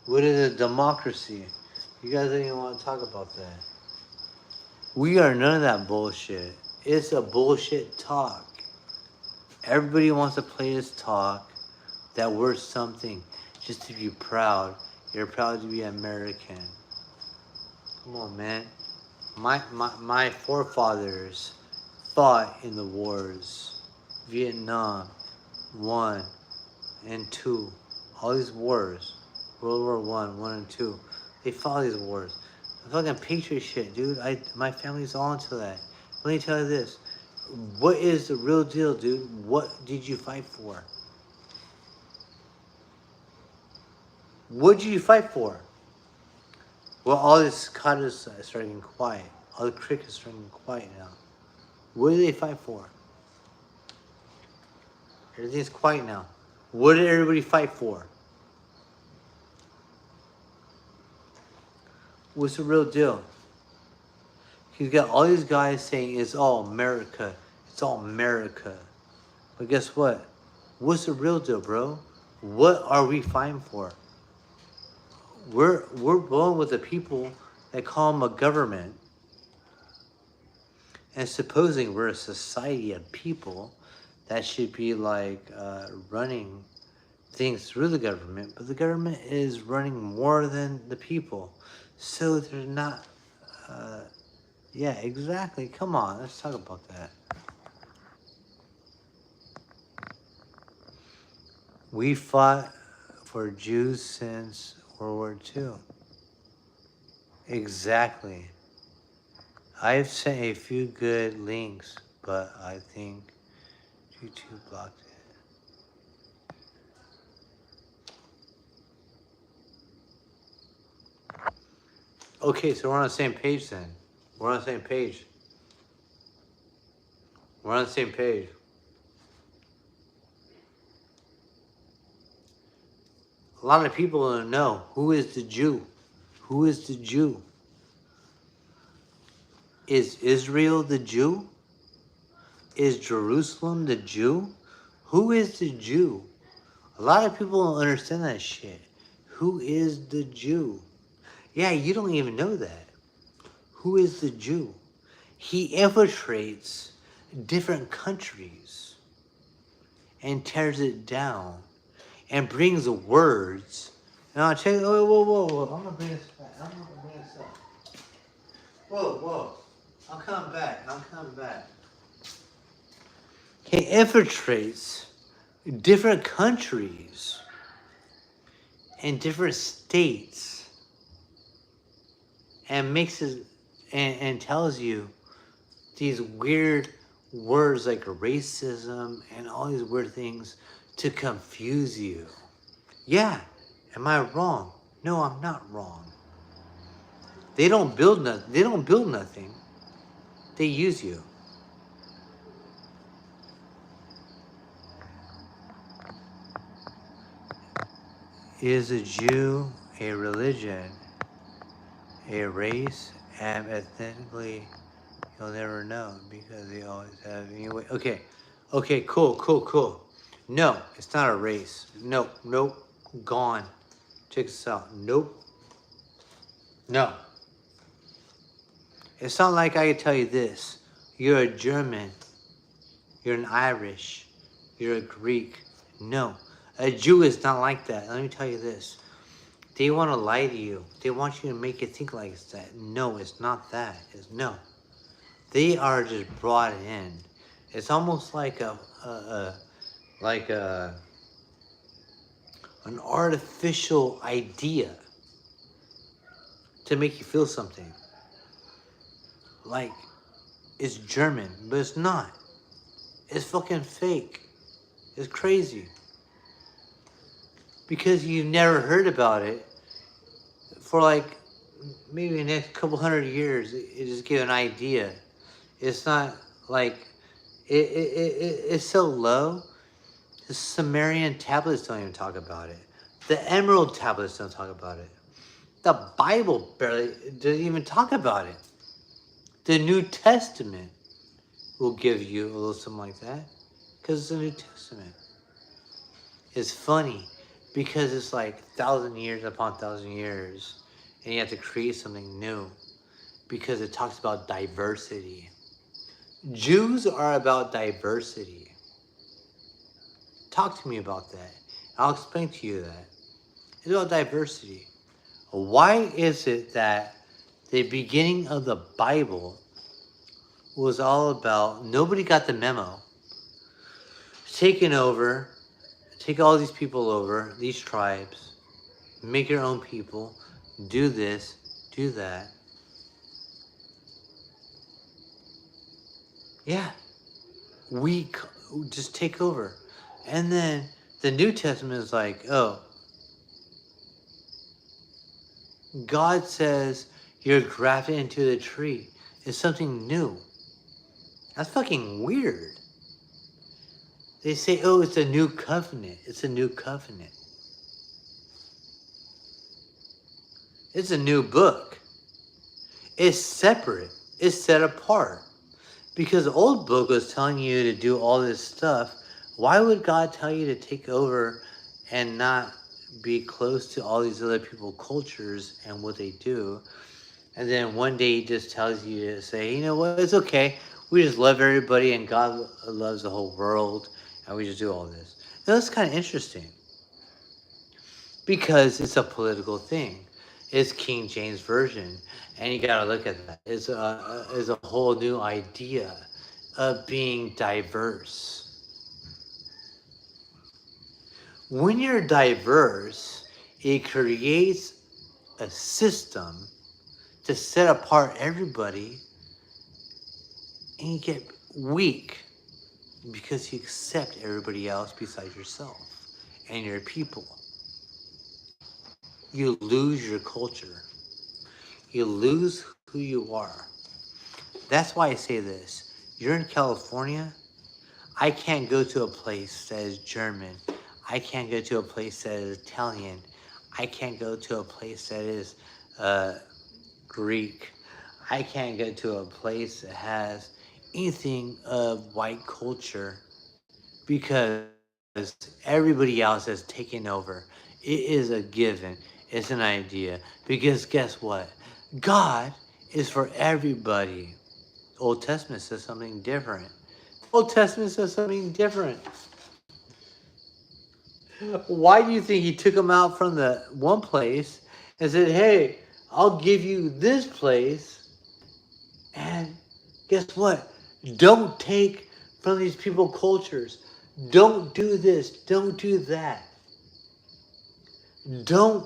What is a democracy? You guys don't even want to talk about that. We are none of that bullshit. It's a bullshit talk. Everybody wants to play this talk that we're something just to be proud. You're proud to be American. Come on, man. My forefathers fought in the wars. Vietnam, 1 and 2. All these wars. World War 1 and 2. They fought these wars. The fucking patriot shit, dude. My family's all into that. Let me tell you this. What is the real deal, dude? What did you fight for? What did you fight for? Well, all the cicadas are starting quiet. All the crickets are starting quiet now. What did they fight for? Everything's quiet now. What did everybody fight for? What's the real deal? He's got all these guys saying it's all America. It's all America. But guess what? What's the real deal, bro? What are we fighting for? We're going with the people that call them a government. And supposing we're a society of people that should be like running things through the government, but the government is running more than the people. So they're not, yeah, exactly. Come on, let's talk about that. We fought for Jews since World War II. Exactly. I've sent a few good links, but I think YouTube blocked it. Okay, so we're on the same page then. We're on the same page. We're on the same page. A lot of people don't know who is the Jew. Who is the Jew? Is Israel the Jew? Is Jerusalem the Jew? Who is the Jew? A lot of people don't understand that shit. Who is the Jew? Yeah, you don't even know that. Who is the Jew? He infiltrates different countries and tears it down and brings words. Now check. Whoa! I'm gonna bring this back. I'm gonna bring this up. Whoa! I'm coming back. He infiltrates different countries and different states and mixes and tells you these weird words like racism and all these weird things to confuse you. Yeah, am I wrong? No, I'm not wrong. They don't build nothing. They use you. Is a Jew a religion, a race, and ethnically? You'll never know because they always have anyway. Okay, cool. No, it's not a race. Nope, gone. Check this out. Nope. No. It's not like I can tell you this. You're a German. You're an Irish. You're a Greek. No. A Jew is not like that. Let me tell you this. They want to lie to you. They want you to make you think like it's that. No, it's not that. It's no. They are just brought in. It's almost like an artificial idea to make you feel something. Like it's German, but it's not. It's fucking fake. It's crazy. Because you've never heard about it for like maybe the next couple hundred years, it just give an idea. It's not like it's so low. The Sumerian tablets don't even talk about it. The Emerald tablets don't talk about it. The Bible barely doesn't even talk about it. The New Testament will give you a little something like that because it's the New Testament. It's funny because it's like 1,000 years upon 1,000 years and you have to create something new because it talks about diversity. Jews are about diversity. Talk to me about that. I'll explain to you that. It's about diversity. Why is it that the beginning of the Bible was all about nobody got the memo? Taking over, take all these people over, these tribes, make your own people, do this, do that. Yeah, we just take over. And then the New Testament is like, oh, God says you're grafted into the tree. It's something new. That's fucking weird. They say, oh, it's a new covenant. It's a new covenant. It's a new book. It's separate. It's set apart. Because the old book was telling you to do all this stuff. Why would God tell you to take over and not be close to all these other people cultures and what they do? And then one day he just tells you to say, you know what, it's okay. We just love everybody and God loves the whole world and we just do all this. Now, that's kind of interesting because it's a political thing. It's King James Version and you got to look at that. It's a whole new idea of being diverse. When you're diverse, it creates a system to set apart everybody, and you get weak because you accept everybody else besides yourself and your people. You lose your culture. You lose who you are. That's why I say this. You're in California. I can't go to a place that is German. I can't go to a place that is Italian. I can't go to a place that is Greek. I can't go to a place that has anything of white culture because everybody else has taken over. It is a given. It's an idea. Because guess what? God is for everybody. Old Testament says something different. Old Testament says something different. Why do you think he took them out from the one place and said, hey, I'll give you this place, and guess what? Don't take from these people cultures. Don't do this. Don't do that. Don't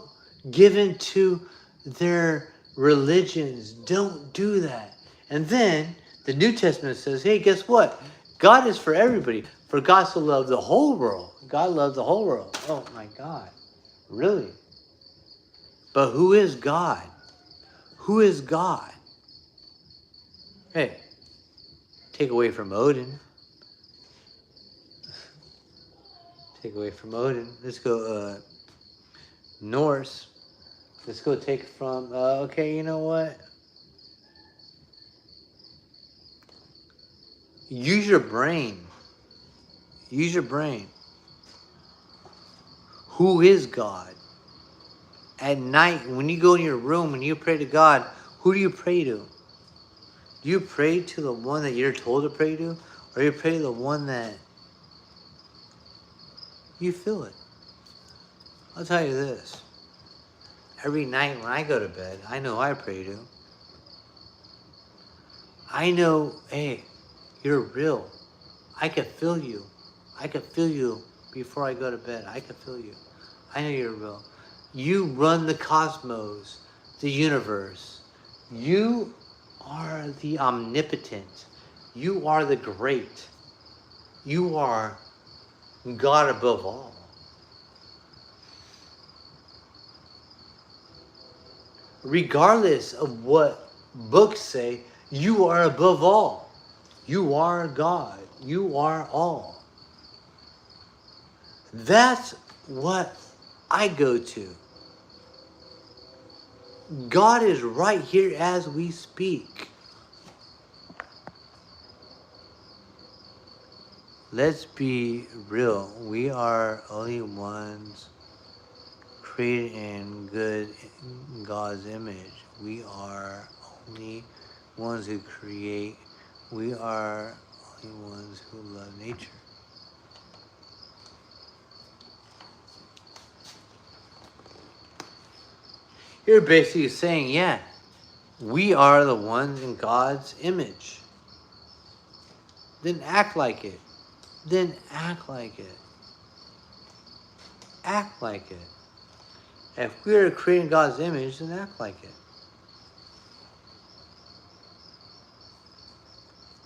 give into their religions. Don't do that. And then the New Testament says, hey, guess what? God is for everybody. For God so loved the whole world. God loves the whole world. Oh my God. Really? But who is God? Who is God? Hey, take away from Odin. Take away from Odin. Let's go Norse. Let's go take from, okay, you know what? Use your brain. Use your brain. Who is God? At night, when you go in your room and you pray to God, who do you pray to? Do you pray to the one that you're told to pray to? Or you pray to the one that you feel it? I'll tell you this. Every night when I go to bed, I know I pray to. I know, hey, you're real. I can feel you. I can feel you before I go to bed. I can feel you. I know you're real. You run the cosmos, the universe. You are the omnipotent. You are the great. You are God above all. Regardless of what books say, you are above all. You are God. You are all. That's what I go to. God is right here as we speak. Let's be real. We are only ones created in good God's image. We are only ones who create We are only ones who love nature. You're basically saying, yeah, we are the ones in God's image. Then act like it. Then act like it. Act like it. If we are creating God's image, then act like it.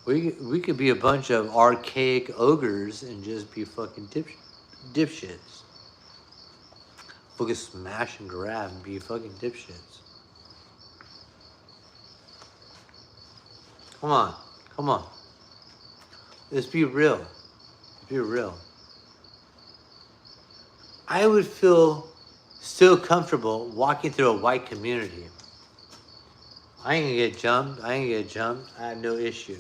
We could be a bunch of archaic ogres and just be fucking dipshits. We could smash and grab and be fucking dipshits. Come on. Come on. Let's be real. Be real. I would feel still comfortable walking through a white community. I ain't gonna get jumped. I have no issue.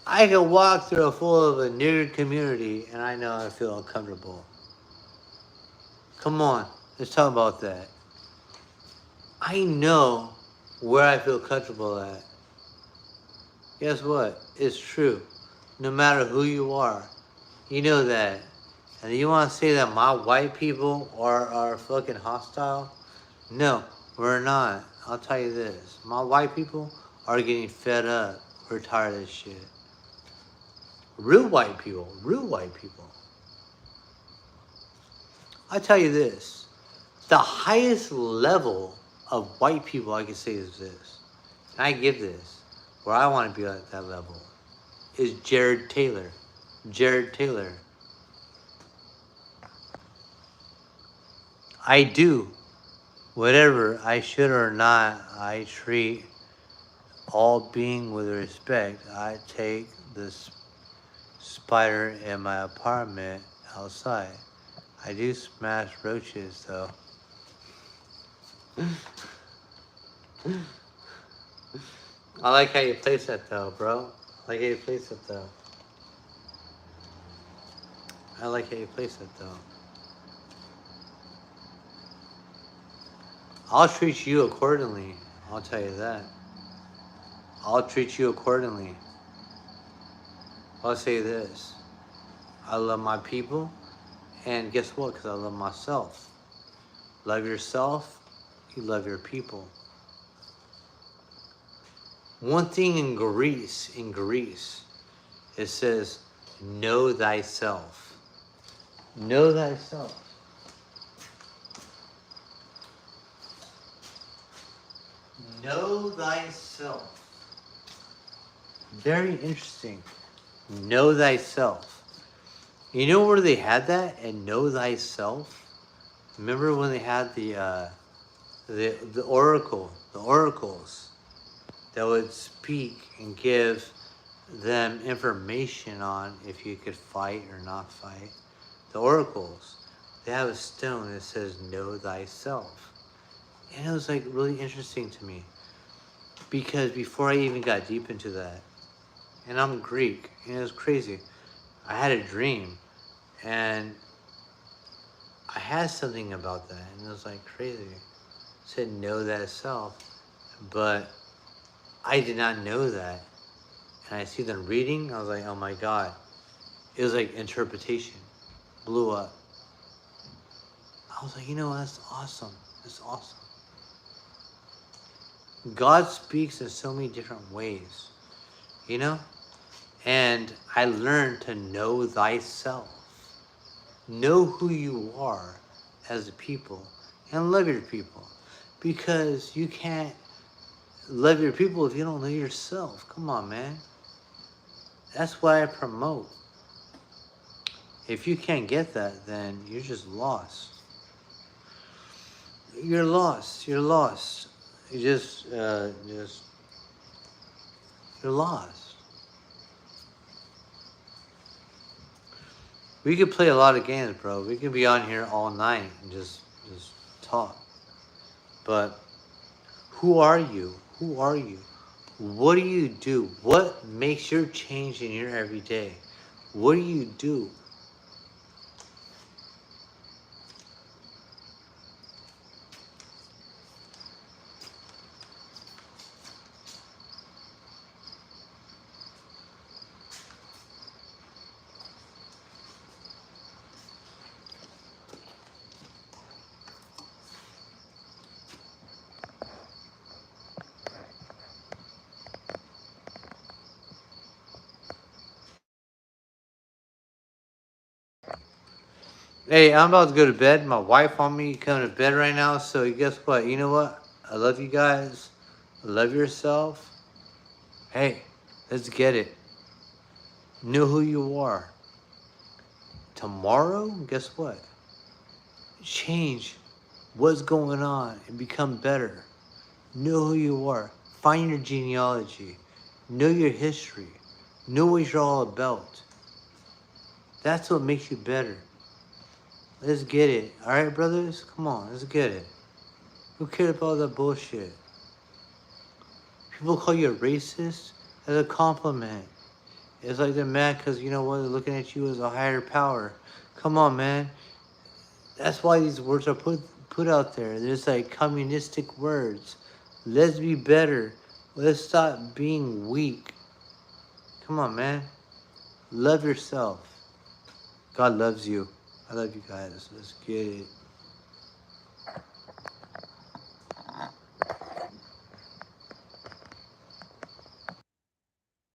I can walk through a full of a nigger community and I know I feel uncomfortable. Come on, let's talk about that. I know where I feel comfortable at. Guess what? It's true. No matter who you are, you know that. And you want to say that my white people are fucking hostile? No, we're not. I'll tell you this. My white people are getting fed up. We're tired of this shit. Real white people. Real white people. I tell you this. The highest level of white people I can say is this. And I give this. Where I want to be at that level. Is Jared Taylor. Jared Taylor. I do whatever I should or not. I treat all being with respect. I take this spider in my apartment outside. I do smash roaches though. I like how you place that though, bro. I like how you place it though. I like how you place it though. I'll treat you accordingly. I'll tell you that. I'll treat you accordingly. I'll say this. I love my people. And guess what? Because I love myself. Love yourself. You love your people. One thing in Greece, it says, know thyself. Know thyself. Know thyself. Very interesting. Know thyself. You know where they had that? And know thyself? Remember when they had the oracles that would speak and give them information on if you could fight or not fight. The oracles, they have a stone that says know thyself. And it was like really interesting to me because before I even got deep into that, and I'm Greek, and it was crazy. I had a dream and I had something about that and it was like crazy. It said know thyself, but I did not know that. And I see them reading, I was like, oh my God. It was like interpretation. Blew up. I was like, you know, that's awesome. That's awesome. God speaks in so many different ways, you know? And I learned to know thyself. Know who you are as a people and love your people. Because you can't love your people if you don't know yourself. Come on, man. That's what I promote. If you can't get that, then you're just lost. You're lost. You're lost. You're lost. We could play a lot of games, bro. We could be on here all night and just talk. But who are you? Who are you? What do you do? What makes your change in your everyday? What do you do? Hey, I'm about to go to bed. My wife on me coming to bed right now. So guess what? You know what? I love you guys. Love yourself. Hey, let's get it. Know who you are. Tomorrow, guess what? Change what's going on and become better. Know who you are. Find your genealogy. Know your history. Know what you're all about. That's what makes you better. Let's get it. Alright, brothers? Come on, let's get it. Who cares about that bullshit? People call you a racist as a compliment. It's like they're mad because, you know what, they're looking at you as a higher power. Come on, man. That's why these words are put out there. There's like communistic words. Let's be better. Let's stop being weak. Come on, man. Love yourself. God loves you. I love you guys. Let's get it.